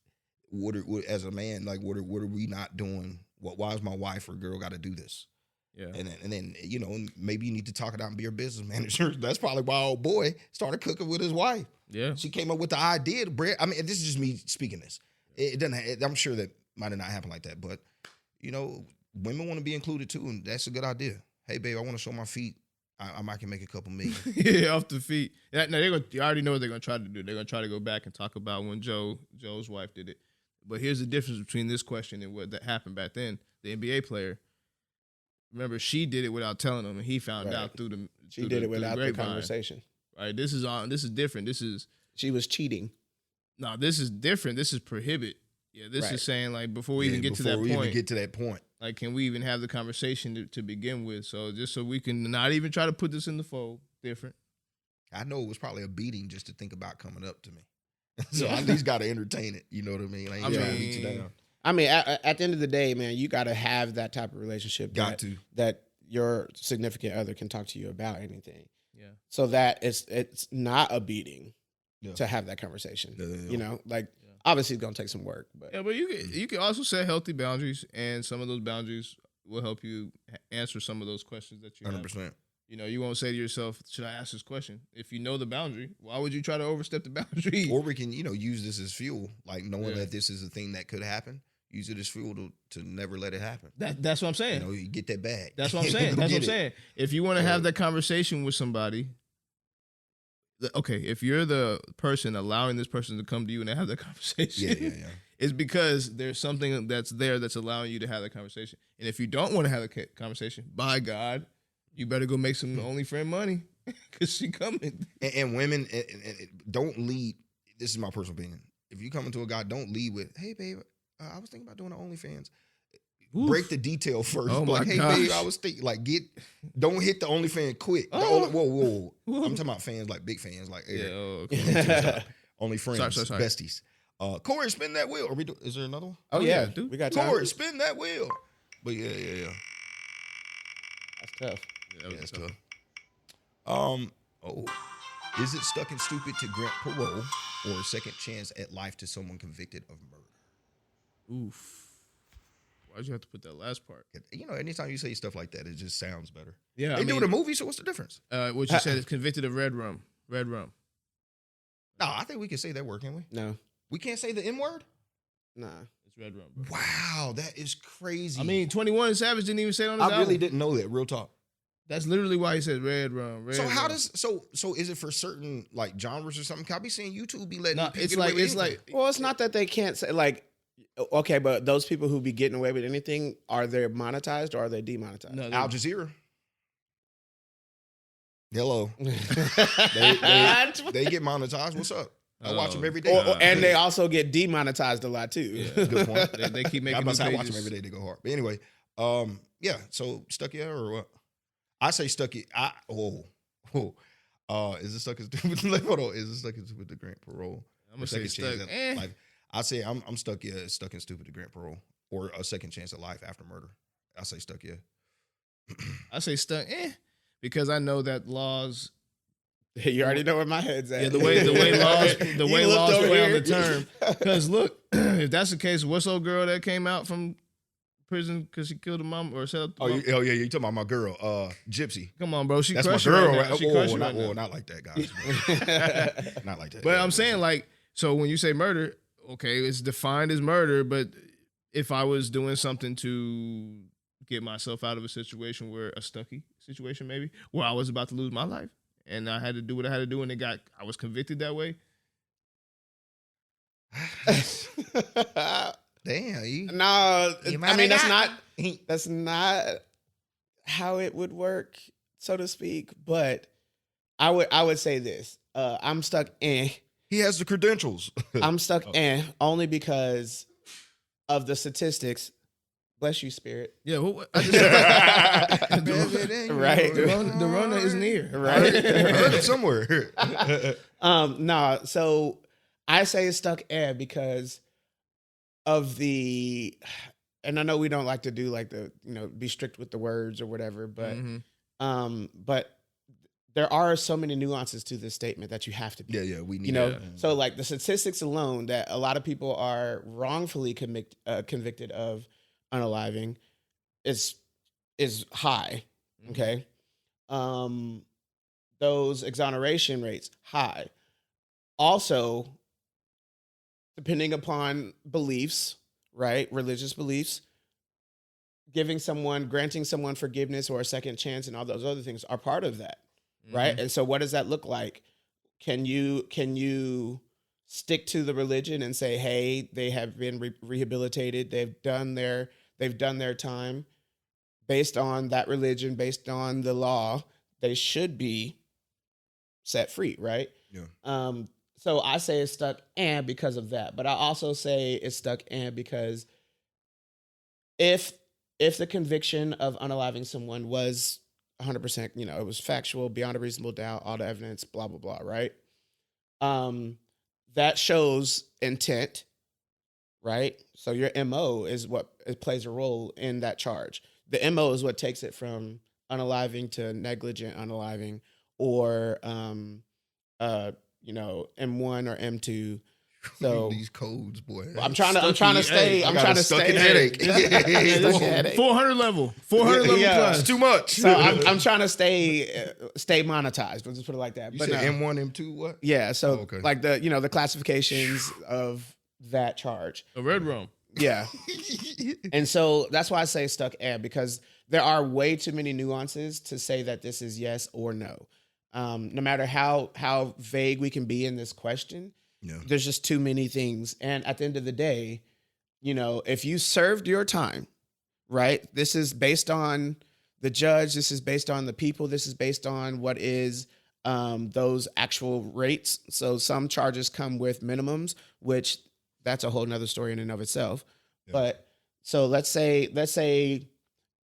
what as a man, like what are we not doing? Why is my wife or girl got to do this? Yeah. And then you know, maybe you need to talk it out and be your business manager. That's probably why old boy started cooking with his wife. Yeah. She came up with the idea to bread. I mean, this is just me speaking this. It doesn't. I'm sure that might have not happened like that, but you know, women want to be included too, and that's a good idea. Hey, babe, I want to show my feet. I might can make a couple million. Yeah, off the feet. Yeah, no, you already know what they're gonna try to do. They're gonna try to go back and talk about when Joe's wife did it. But here's the difference between this question and what that happened back then. The NBA player, remember, she did it without telling him, and he found out through the. She did it without the conversation. Right. This is different. She was cheating. No, this is different. This is prohibit. Yeah, this is saying like before we even get to that point. Even get to that point. Like, can we even have the conversation to begin with? So just so we can not even try to put this in the fold. Different. I know it was probably a beating just to think about coming up to me. So I at least got to entertain it. You know what I mean? Like, I mean, beat you down. I mean, at the end of the day, man, you got to have that type of relationship. That your significant other can talk to you about anything. Yeah. So that it's not a beating to have that conversation. You know, like obviously it's gonna take some work, but yeah, but you can also set healthy boundaries, and some of those boundaries will help you answer some of those questions that you 100%. have. You know, you won't say to yourself, "Should I ask this question?" If you know the boundary, why would you try to overstep the boundary? Or we can, use this as fuel, like knowing that this is a thing that could happen. Use it as fuel to never let it happen. That's what I'm saying. You know, you get that bag. That's what I'm saying. That's what I'm saying. If you want to have that conversation with somebody, okay, if you're the person allowing this person to come to you and have that conversation, it's because there's something that's there that's allowing you to have that conversation. And if you don't want to have a conversation, by God, you better go make some OnlyFriend money because she coming. And women don't lead. This is my personal opinion. If you come into a guy, don't lead with, "Hey, babe, I was thinking about doing the OnlyFans." Oof. Break the detail first. Oh like, hey, gosh. babe, I was thinking, like, don't hit the OnlyFans quick. Whoa. I'm talking about fans, like big fans, like Eric. Okay. Only friends, Sorry. besties. Cori, spin that wheel. Is there another one? Oh yeah, dude. We got time. Cori, spin that wheel. But yeah. That's tough. Yeah, That's tough. Is it stuck and stupid to grant parole or a second chance at life to someone convicted of murder? Oof. Why'd you have to put that last part? You know, anytime you say stuff like that, it just sounds better. Yeah, they do it in a movie, so what's the difference? What you said is convicted of red rum. Red rum. No, I think we can say that word, can't we? No. We can't say the N word? Nah. It's red rum, bro. Wow, that is crazy. I mean, 21 Savage didn't even say it on his album. really didn't know that, real talk. That's literally why he said red rum. So how does so is it for certain like genres or something? 'Cause I be seeing YouTube be letting people it's get away like with it's anything. like Well, it's not that they can't say like, okay, but those people who be getting away with anything, are they monetized or are they demonetized? no, Al Jazeera. Hello. They get monetized. What's up? I watch them every day. And they also get demonetized a lot too. Yeah. Good point. they keep making. I'm about to say I watch pages. them every day. They go hard. But anyway, yeah. So Stucky or what? I say Stucky. Is it Stucky stupid? Hold on. Is it Stucky stupid to grant parole? I'm gonna say stuck. Like I say, I'm stuck. Yeah, stuck and stupid to grant parole or a second chance at life after murder. I say stuck. Yeah. I say stuck. Because I know that laws. You already know where my head's at. Yeah, the way laws play on the term. term. Because look, if that's the case, what's old girl that came out from prison because she killed her mom or set up? Oh yeah, you talking about my girl, Gypsy? Come on, bro, she That's my crushed girl. her right now. Right? She crushed her not, right now. not like that, guys. Not like that. But I'm saying like, so when you say murder, okay, it's defined as murder. But if I was doing something to get myself out of a situation where a Stucky situation maybe where I was about to lose my life and I had to do what I had to do and I was convicted that way. Damn. No, I mean that's He- not how it would work, so to speak. But I would say this: I'm stuck in. He has the credentials. I'm stuck in only because of the statistics. Bless you, Spirit. Yeah, Right. the Rona is near. Right. I heard it somewhere. No, so I say it's stuck in because of the, and I know we don't like to do like the, be strict with the words or whatever, but but there are so many nuances to this statement that you have to be. Yeah, we need. So like the statistics alone that a lot of people are wrongfully convicted of unaliving is high. Okay. Those exoneration rates high. Also, depending upon beliefs, right? Religious beliefs, granting someone forgiveness or a second chance and all those other things are part of that. Right. And so what does that look like? Can you stick to the religion and say, hey, they have been rehabilitated. They've done their time based on that religion, based on the law. They should be set free. Right. Yeah. So I say it's stuck and because of that, but I also say it's stuck and because if the conviction of unaliving someone was 100%, it was factual, beyond a reasonable doubt, all the evidence, blah, blah, blah, right? That shows intent, right? So your MO is what it plays a role in that charge. The MO is what takes it from unaliving to negligent unaliving or, M1 or M2. So these codes, boy. I'm trying to stay. I'm trying to stay. Headache. 400 level. 400 level plus. It's too much. So I'm trying to stay monetized. We'll just put it like that. You but said no. M1, M2, what? Yeah. So okay. like the classifications of that charge. A red rum. Yeah. And so that's why I say stuck and because there are way too many nuances to say that this is yes or no. No matter how vague we can be in this question. Yeah. There's just too many things. And at the end of the day, if you served your time, right? This is based on the judge. This is based on the people. This is based on what is those actual rates. So some charges come with minimums, which that's a whole nother story in and of itself. Yeah. But so let's say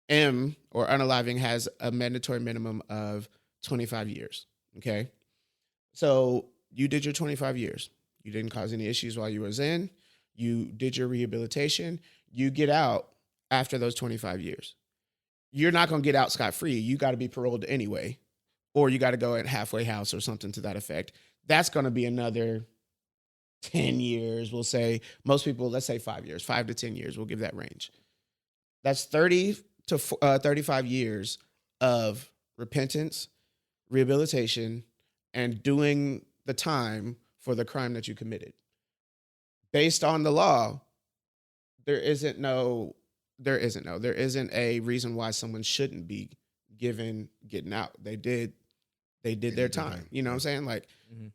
M or unaliving has a mandatory minimum of 25 years. Okay. So you did your 25 years. You didn't cause any issues while you was in. You did your rehabilitation. You get out after those 25 years. You're not going to get out scot-free. You got to be paroled anyway, or you got to go at halfway house or something to that effect. That's going to be another 10 years, we'll say. Most people, let's say 5 years, 5 to 10 years. We'll give that range. That's 30 to 35 years of repentance, rehabilitation, and doing the time for the crime that you committed. Based on the law, there isn't a reason why someone shouldn't be given getting out. They did their time. You know what I'm saying? Like, Mm-hmm.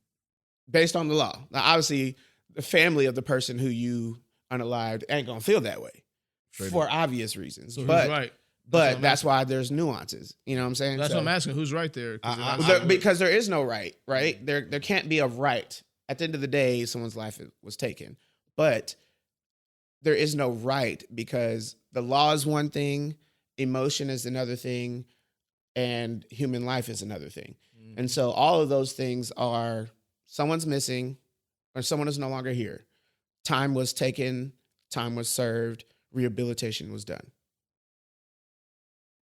based on the law. Now, obviously, the family of the person who you unalived ain't gonna feel that way for obvious reasons. So but who's right? But that's why there's nuances. You know what I'm saying? That's what I'm asking. Who's right there? Because there is no right? There can't be a right. At the end of the day, someone's life was taken. But there is no right because the law is one thing, emotion is another thing, and human life is another thing. Mm-hmm. And so all of those things are someone's missing or someone is no longer here. Time was taken, time was served, rehabilitation was done.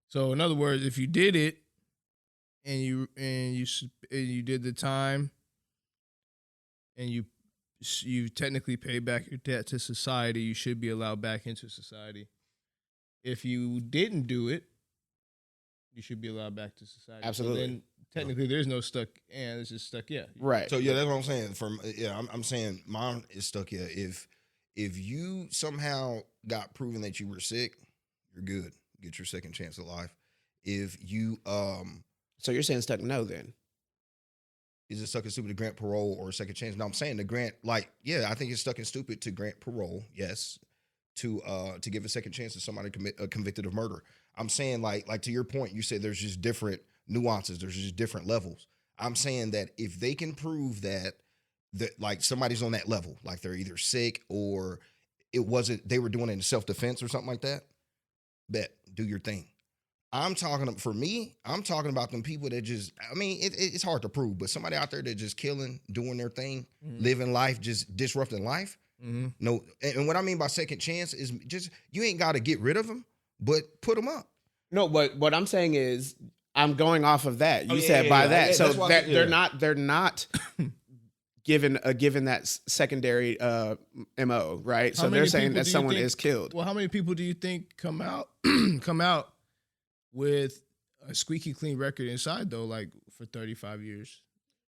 So in other words, if you did it and you did the time and you technically paid back your debt to society, you should be allowed back into society. If you didn't do it, you should be allowed back to society. Absolutely. So then technically there's no stuck and it's just stuck, yeah. Right. So yeah, that's what I'm saying. I'm saying mine is stuck here. If you somehow got proven that you were sick, you're good. Get your second chance at life. If you so you're saying stuck no then? Is it stuck and stupid to grant parole or a second chance? No, I'm saying to grant, like, yeah, I think it's stuck and stupid to grant parole, yes. To give a second chance to somebody convicted of murder. I'm saying like to your point, you said there's just different nuances, there's just different levels. I'm saying that if they can prove that like somebody's on that level, like they're either sick or they were doing it in self-defense or something like that, bet, do your thing. I'm talking about them people that just, I mean, it's hard to prove, but somebody out there that just killing, doing their thing, living life, just disrupting life. Mm-hmm. No, and what I mean by second chance is just, you ain't got to get rid of them, but put them up. No, but what I'm saying is, I'm going off of that. You said that. Yeah, so they're not given that secondary MO, right? So they're saying that someone is killed. Well, how many people do you think come out with a squeaky clean record inside though, like for 35 years?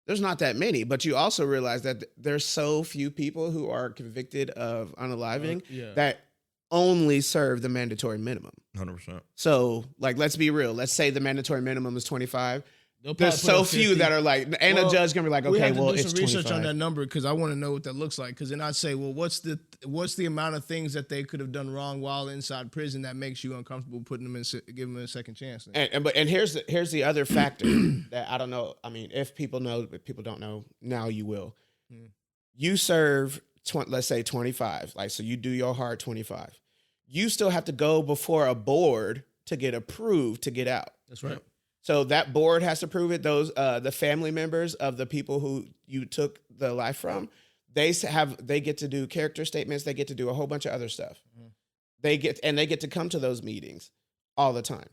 There's not that many, but you also realize that there's so few people who are convicted of unaliving that only serve the mandatory minimum. 100%. So, like, let's be real. Let's say the mandatory minimum is 25. There's so few that are like, and a judge gonna be like, okay, well, it's 25. Research on that number because I want to know what that looks like. Because then I'd say, well, what's the amount of things that they could have done wrong while inside prison that makes you uncomfortable putting them in, giving them a second chance? And here's the other factor that I don't know. I mean, if people know, but people don't know, now you will. You serve let's say 25, like, so you do your hard 25. You still have to go before a board to get approved to get out. That's right. So that board has to prove it. Those the family members of the people who you took the life from, they get to do character statements. They get to do a whole bunch of other stuff. Mm-hmm. They get to come to those meetings all the time.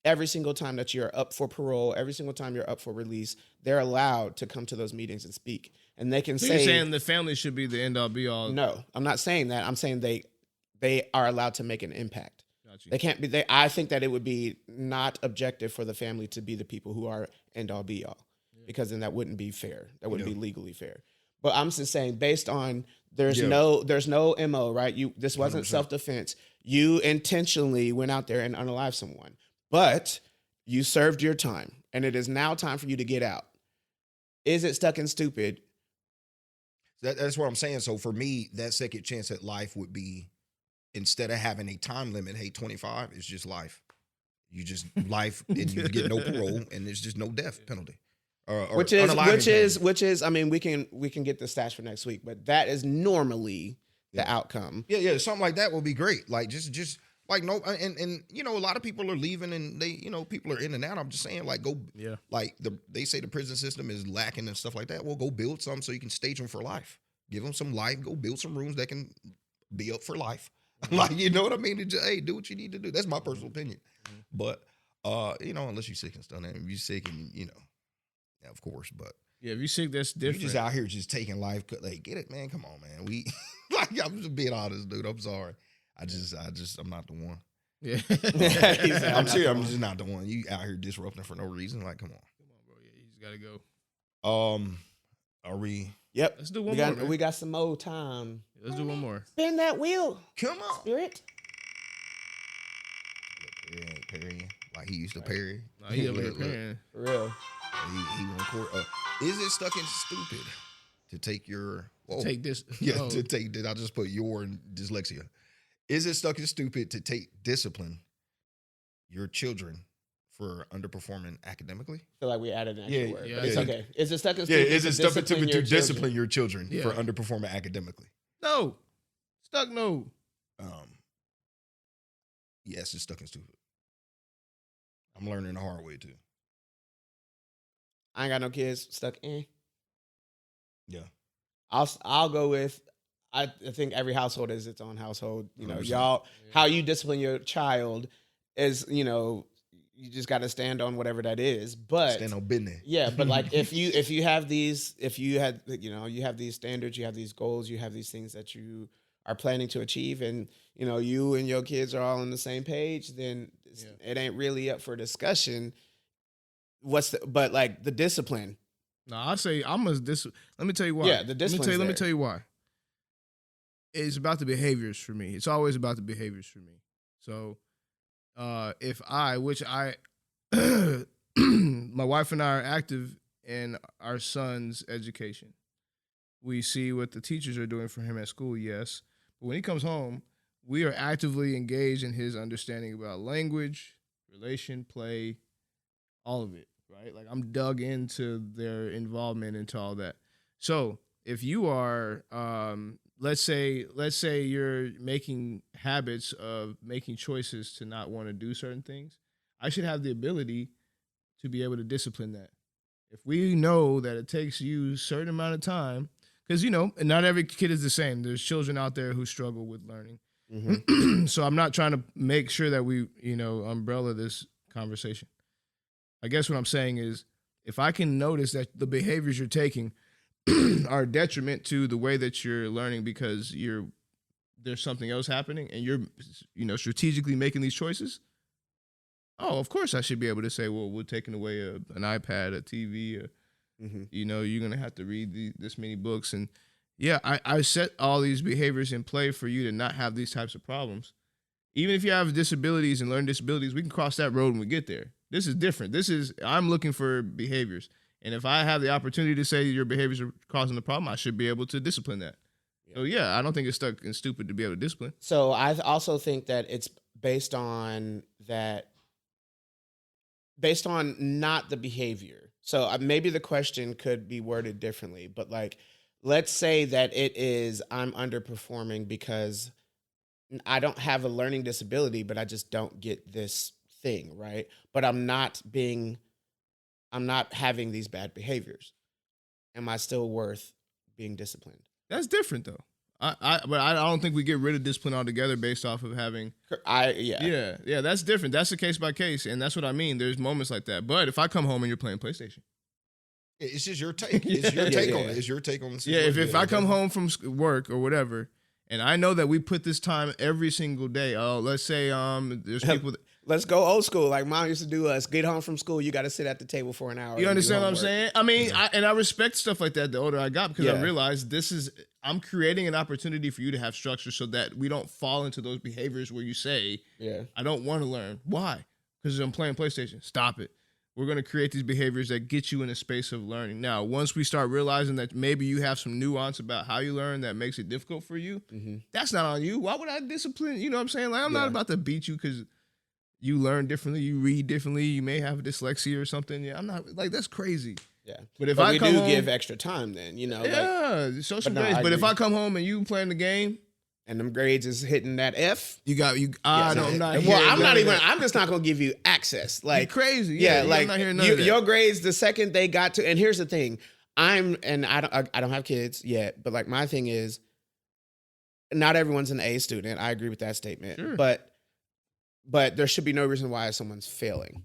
Every single time that you're up for parole, every single time you're up for release, they're allowed to come to those meetings and speak. And they can say, you're saying the family should be the end all be all. No, I'm not saying that. I'm saying they are allowed to make an impact. They can't be. I think that it would be not objective for the family to be the people who are end all be all, because then that wouldn't be fair. That wouldn't be legally fair. But I'm just saying, based on there's no MO, right? This wasn't 100%. Self-defense. You intentionally went out there and unalived someone, but you served your time, and it is now time for you to get out. Is it stuck and stupid? That's what I'm saying. So for me, that second chance at life would be, instead of having a time limit, hey, 25 is just life. You just life, and you get no parole, and there's just no death penalty. Which is. I mean, we can get the stats for next week, but that is normally the outcome. Yeah, something like that would be great. Like just like no, and you know, a lot of people are leaving, and they, you know, people are in and out. I'm just saying, like, like they say the prison system is lacking and stuff like that. Well, go build some so you can stage them for life. Give them some life. Go build some rooms that can be up for life. Like, you know what I mean? Just, hey, do what you need to do. That's my personal opinion. But, you know, unless you're sick and stuff. And if you're sick and, you know, yeah, of course. But yeah, if you're sick, that's different. You're just out here just taking life. Like, get it, man. Come on, man. We, like, I'm just being honest, dude. I'm sorry. I'm not the one. Yeah. I'm serious. I'm just not the one. You out here disrupting for no reason. Like, come on. Come on, bro. Yeah, you just got to go. Are we? Yep. Let's do one more. Man. We got some more time. Let's do one more. Spin that wheel. Come on. Spirit. Perry, Like he used to parry. Nah, he over there parrying. For real. He on court. Is it stuck in stupid to take your Take this? Yeah, to take. Did I just put your and dyslexia? Is it stuck in stupid to take discipline your children for underperforming academically? I feel like we added an extra word. Yeah, But it's yeah. okay. Is it stuck in Yeah, stupid? is it stuck in stupid to discipline your children Yeah. for underperforming academically? No, stuck. No. Yes, it's stuck in stupid. I'm learning the hard way too. I ain't got no kids. Stuck in. Yeah. I'll go with. I think every household is its own household. You know, 100%. y'all, how you discipline your child is, you know, you just got to stand on whatever that is. But Stand on business. yeah, but like if you have these, if you had, you know, you have these standards, you have these goals, you have these things that you are planning to achieve, and you know, you and your kids are all on the same page, then it ain't really up for discussion. But like the discipline. No, I say I'm a Let me tell you why. Yeah, the discipline's Let me there. tell you why. It's about the behaviors for me. It's always about the behaviors for me. So, if my wife and I are active in our son's education. We see what the teachers are doing for him at school, yes. But when he comes home, we are actively engaged in his understanding about language, relation, play, all of it, right? Like I'm dug into their involvement into all that. So if you are, let's say you're making habits of making choices to not want to do certain things, I should have the ability to be able to discipline that. If we know that it takes you a certain amount of time, because, you know, not every kid is the same. There's children out there who struggle with learning. Mm-hmm. So I'm not trying to make sure that we, you know, umbrella this conversation. I guess what I'm saying is if I can notice that the behaviors you're taking are a detriment to the way that you're learning because there's something else happening and you're, you know, strategically making these choices, oh, of course I should be able to say, well, we're taking away an iPad, a TV, you know, you're going to have to read this many books. And yeah, I set all these behaviors in play for you to not have these types of problems. Even if you have disabilities and learning disabilities, we can cross that road when we get there. This is different. I'm looking for behaviors. And if I have the opportunity to say your behaviors are causing the problem, I should be able to discipline that. Yeah. So yeah, I don't think it's stuck and stupid to be able to discipline. So I also think that it's based on not the behavior. So maybe the question could be worded differently, but like, let's say that it is, I'm underperforming because I don't have a learning disability, but I just don't get this thing, right? But I'm not having these bad behaviors. Am I still worth being disciplined? That's different though. But I don't think we get rid of discipline altogether based off of having. Yeah. That's different. That's a case by case, and that's what I mean. There's moments like that. But if I come home and you're playing PlayStation, it's just your take. It's your take on it. It's your take on the situation. Yeah, if I come home from work or whatever, and I know that we put this time every single day. Oh, let's say there's people. Let's go old school, like mom used to do us. Get home from school, you got to sit at the table for an hour. You understand what I'm saying? I mean, I respect stuff like that the older I got because I realized I'm creating an opportunity for you to have structure so that we don't fall into those behaviors where you say, I don't want to learn. Why? Because I'm playing PlayStation. Stop it. We're going to create these behaviors that get you in a space of learning. Now, once we start realizing that maybe you have some nuance about how you learn that makes it difficult for you, that's not on you. Why would I discipline? You know what I'm saying? Like, I'm not about to beat you because you learn differently, you read differently, you may have dyslexia or something. Yeah, I'm not like that's crazy. Yeah, but if I come home, give extra time, then you know. Yeah, like, show some grades. But if I come home and you playing the game, and them grades is hitting that F, I'm just not gonna give you access. Like you're crazy. Yeah, like I'm not hearing none of that. Your grades the second they got to. And here's the thing, I don't have kids yet, but like my thing is, not everyone's an A student. I agree with that statement, sure. But there should be no reason why someone's failing.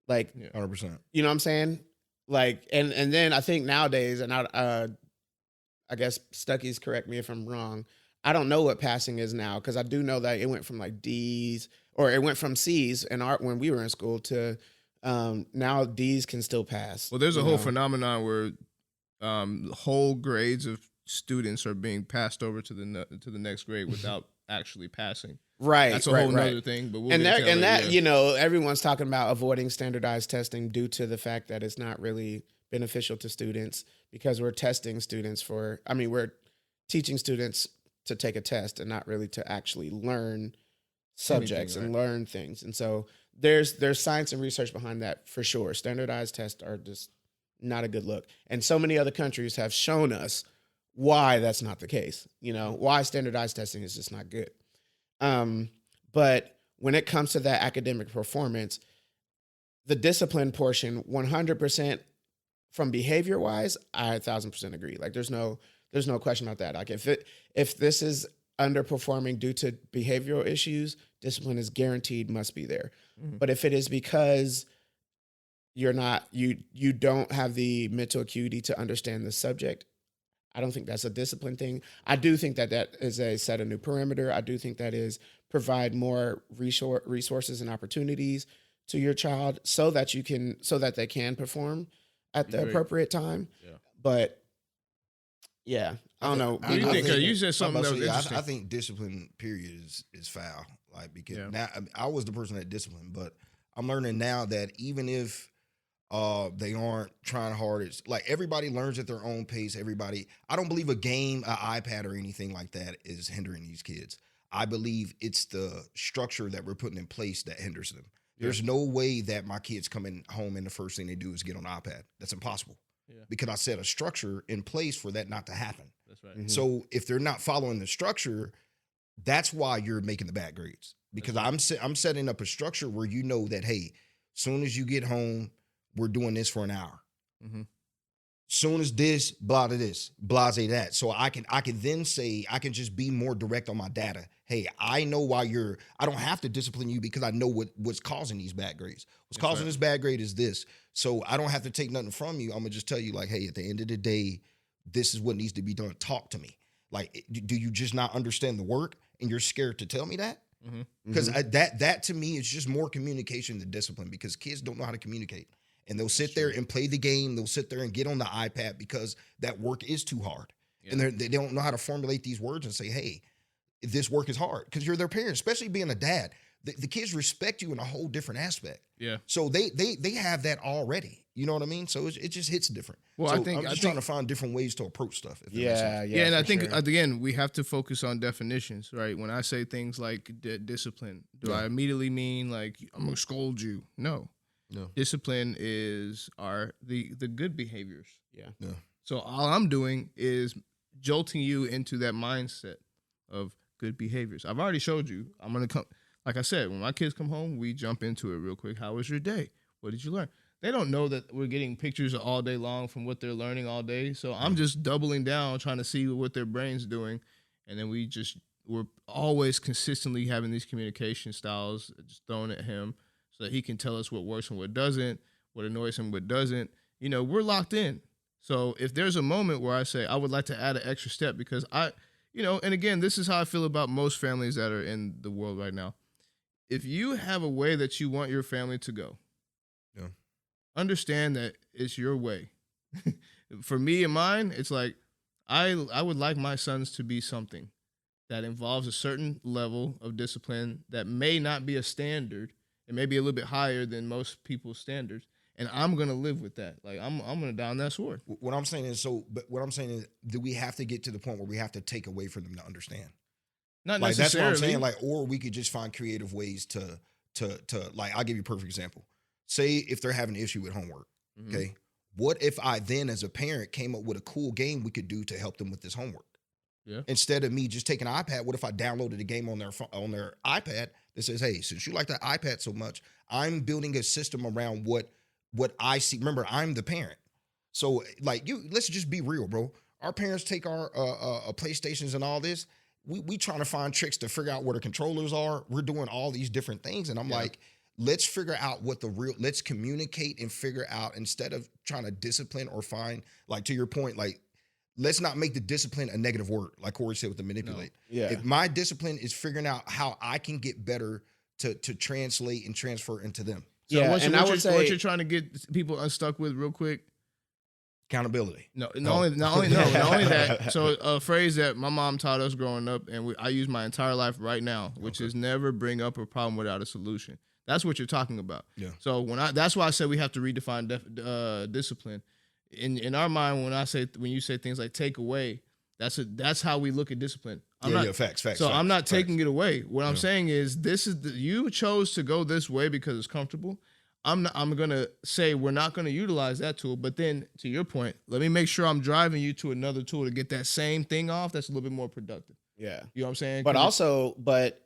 Like 100%. You know what I'm saying? Like, and then I think nowadays, and I guess Stucky's correct me if I'm wrong. I don't know what passing is now because I do know that it went from like D's or it went from C's in art when we were in school to now D's can still pass. Well, there's a whole phenomenon where whole grades of students are being passed over to the next grade without actually passing. Right. That's a whole nother thing. But you know, everyone's talking about avoiding standardized testing due to the fact that it's not really beneficial to students because we're testing students we're teaching students to take a test and not really to actually learn subjects and learn things. And so there's science and research behind that for sure. Standardized tests are just not a good look. And so many other countries have shown us why that's not the case. You know, why standardized testing is just not good. But when it comes to that academic performance, the discipline portion, 100% from behavior wise, I 1,000% agree. Like there's no question about that. Like if this is underperforming due to behavioral issues, discipline is guaranteed must be there. Mm-hmm. But if it is because you don't have the mental acuity to understand the subject, I don't think that's a discipline thing. I do think that is a set a new perimeter. I do think that is provide more resources and opportunities to your child so that they can perform at the appropriate time. Yeah. But yeah, I don't know. What do you think? You said something that was interesting. I think discipline period is foul. Like because now I was the person that disciplined, but I'm learning now that even if they aren't trying hard. It's like everybody learns at their own pace. I don't believe a game, an iPad or anything like that is hindering these kids. I believe it's the structure that we're putting in place that hinders them. There's no way that my kids coming home and the first thing they do is get on iPad. That's impossible. Yeah. Because I set a structure in place for that not to happen. That's right. Mm-hmm. So if they're not following the structure, that's why you're making the bad grades. Because I'm setting up a structure where you know that, hey, soon as you get home, we're doing this for an hour. Mm-hmm. Soon as this, blah to this, blase that. So I can then say, I can just be more direct on my data. Hey, I know why I don't have to discipline you because I know what's causing these bad grades. What's causing this bad grade is this. So I don't have to take nothing from you. I'm going to just tell you like, hey, at the end of the day, this is what needs to be done. Talk to me. Like, do you just not understand the work and you're scared to tell me that? Because that to me is just more communication than discipline because kids don't know how to communicate. And they'll sit there and play the game. They'll sit there and get on the iPad because that work is too hard. Yeah. And they don't know how to formulate these words and say, hey, this work is hard. Because you're their parent, especially being a dad. The kids respect you in a whole different aspect. Yeah. So they have that already. You know what I mean? So it just hits different. Well, so I'm just trying to find different ways to approach stuff. Yeah. And I think, again, we have to focus on definitions, right? When I say things like discipline, do I immediately mean like, I'm going to scold you? No. Discipline is the good behaviors. Yeah. So all I'm doing is jolting you into that mindset of good behaviors. I've already showed you. I'm going to come. Like I said, when my kids come home, we jump into it real quick. How was your day? What did you learn? They don't know that we're getting pictures all day long from what they're learning all day. So I'm just doubling down, trying to see what their brain's doing. And then we're always consistently having these communication styles just thrown at him so that he can tell us what works and what doesn't, what annoys him, what doesn't. You know, we're locked in. So if there's a moment where I say, I would like to add an extra step because and again, this is how I feel about most families that are in the world right now. If you have a way that you want your family to go, understand that it's your way. For me and mine, it's like I would like my sons to be something that involves a certain level of discipline that may not be a standard. It may be a little bit higher than most people's standards. And I'm going to live with that. Like, I'm going to down that sword. What I'm saying is, do we have to get to the point where we have to take away from them to understand? Not like, necessarily. That's what I'm saying. Like, or we could just find creative ways to like, I'll give you a perfect example. Say if they're having an issue with homework, okay? What if I then, as a parent, came up with a cool game we could do to help them with this homework? Yeah. Instead of me just taking an iPad, what if I downloaded a game on their iPad that says, hey, since you like that iPad so much, I'm building a system around what I see. Remember, I'm the parent. So, like, let's just be real, bro. Our parents take our PlayStations and all this. We trying to find tricks to figure out where the controllers are. We're doing all these different things. And I'm like, let's figure out let's communicate and figure out instead of trying to discipline or find, like, to your point, like, let's not make the discipline a negative word, like Cori said with the manipulate. No. Yeah. If my discipline is figuring out how I can get better to translate and transfer into them. So what you're trying to get people unstuck with real quick, Accountability. Not only that. So a phrase that my mom taught us growing up, and I use my entire life right now, which is never bring up a problem without a solution. That's what you're talking about. Yeah. So that's why I said we have to redefine discipline. In our mind, when you say things like take away, that's how we look at discipline. Facts. So I'm not taking it away. What I'm saying is you chose to go this way because it's comfortable. I'm gonna say we're not gonna utilize that tool, but then to your point, let me make sure I'm driving you to another tool to get that same thing off that's a little bit more productive. Yeah. You know what I'm saying? But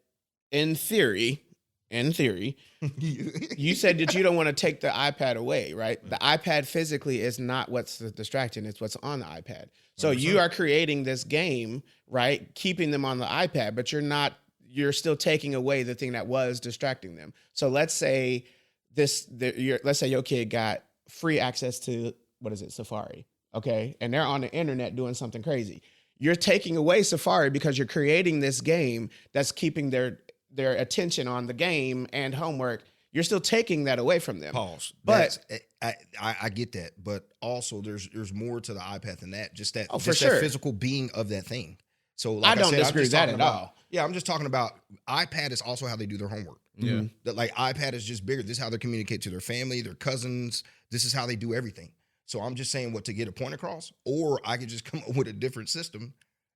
in theory, you said that you don't want to take the iPad away, right? The iPad physically is not what's the distraction, it's what's on the iPad. So 100%. You are creating this game, right? Keeping them on the iPad, but you're still taking away the thing that was distracting them. So let's say your kid got free access to, Safari, okay? And they're on the internet doing something crazy. You're taking away Safari because you're creating this game that's keeping their attention on the game and homework. You're still taking that away from them. Pause. But I get that, but also there's more to the iPad than that. Just that, that physical being of that thing. So like I don't disagree with that at all. Yeah, I'm just talking about iPad is also how they do their homework. Yeah, that like iPad is just bigger. This is how they communicate to their family, their cousins. This is how they do everything. So I'm just saying to get a point across, or I could just come up with a different system.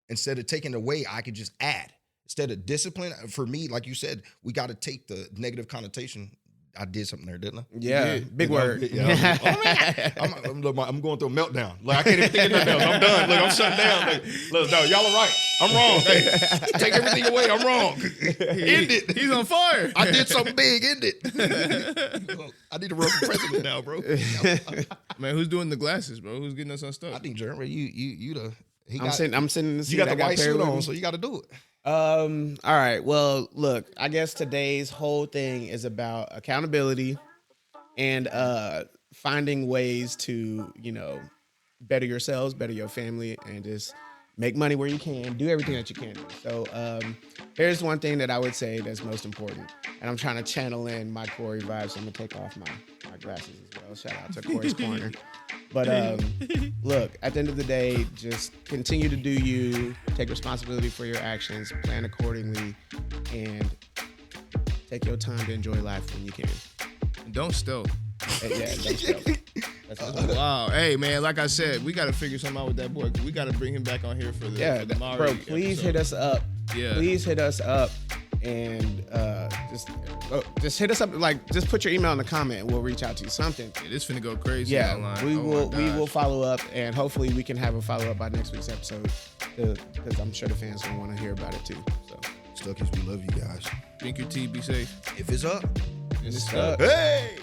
Instead of taking away, I could just add. Instead of discipline, for me, like you said, we got to take the negative connotation. I did something there, didn't I? Yeah, big word. Yeah, I'm going through a meltdown. Like I can't even think of nothing else. I'm done. Look, I'm shutting down. Like, look, no, y'all are right. I'm wrong. Hey, take everything away. I'm wrong. End it. He's on fire. I did something big. End it. I need to run for president now, bro. Man, who's doing the glasses, bro? Who's getting us unstuck? I think Jeremy, you the. I'm sitting in the seat. You got the white suit on, so you got to do it. All right. Well, look, I guess today's whole thing is about accountability and finding ways to, better yourselves, better your family, and just make money where you can, do everything that you can do. So here's one thing that I would say that's most important. And I'm trying to channel in my Cori vibes, so I'm going to take off my glasses as well. Shout out to Cori's Corner. But look, at the end of the day, just continue to do you, take responsibility for your actions, plan accordingly, and take your time to enjoy life when you can. And don't steal. Yeah, don't steal. Wow. Hey, man, like I said, we got to figure something out with that boy. We got to bring him back on here for the Mari bro, please episode. Hit us up. Yeah. Please hit us up. And just hit us up. Like, just put your email in the comment, and we'll reach out to you. Something. Yeah, this finna go crazy. Yeah, online. We will follow up, and hopefully we can have a follow up by next week's episode, because I'm sure the fans will want to hear about it too. So, Stuckies, we love you guys. Drink your tea. Be safe. If it's up, it's up. Hey.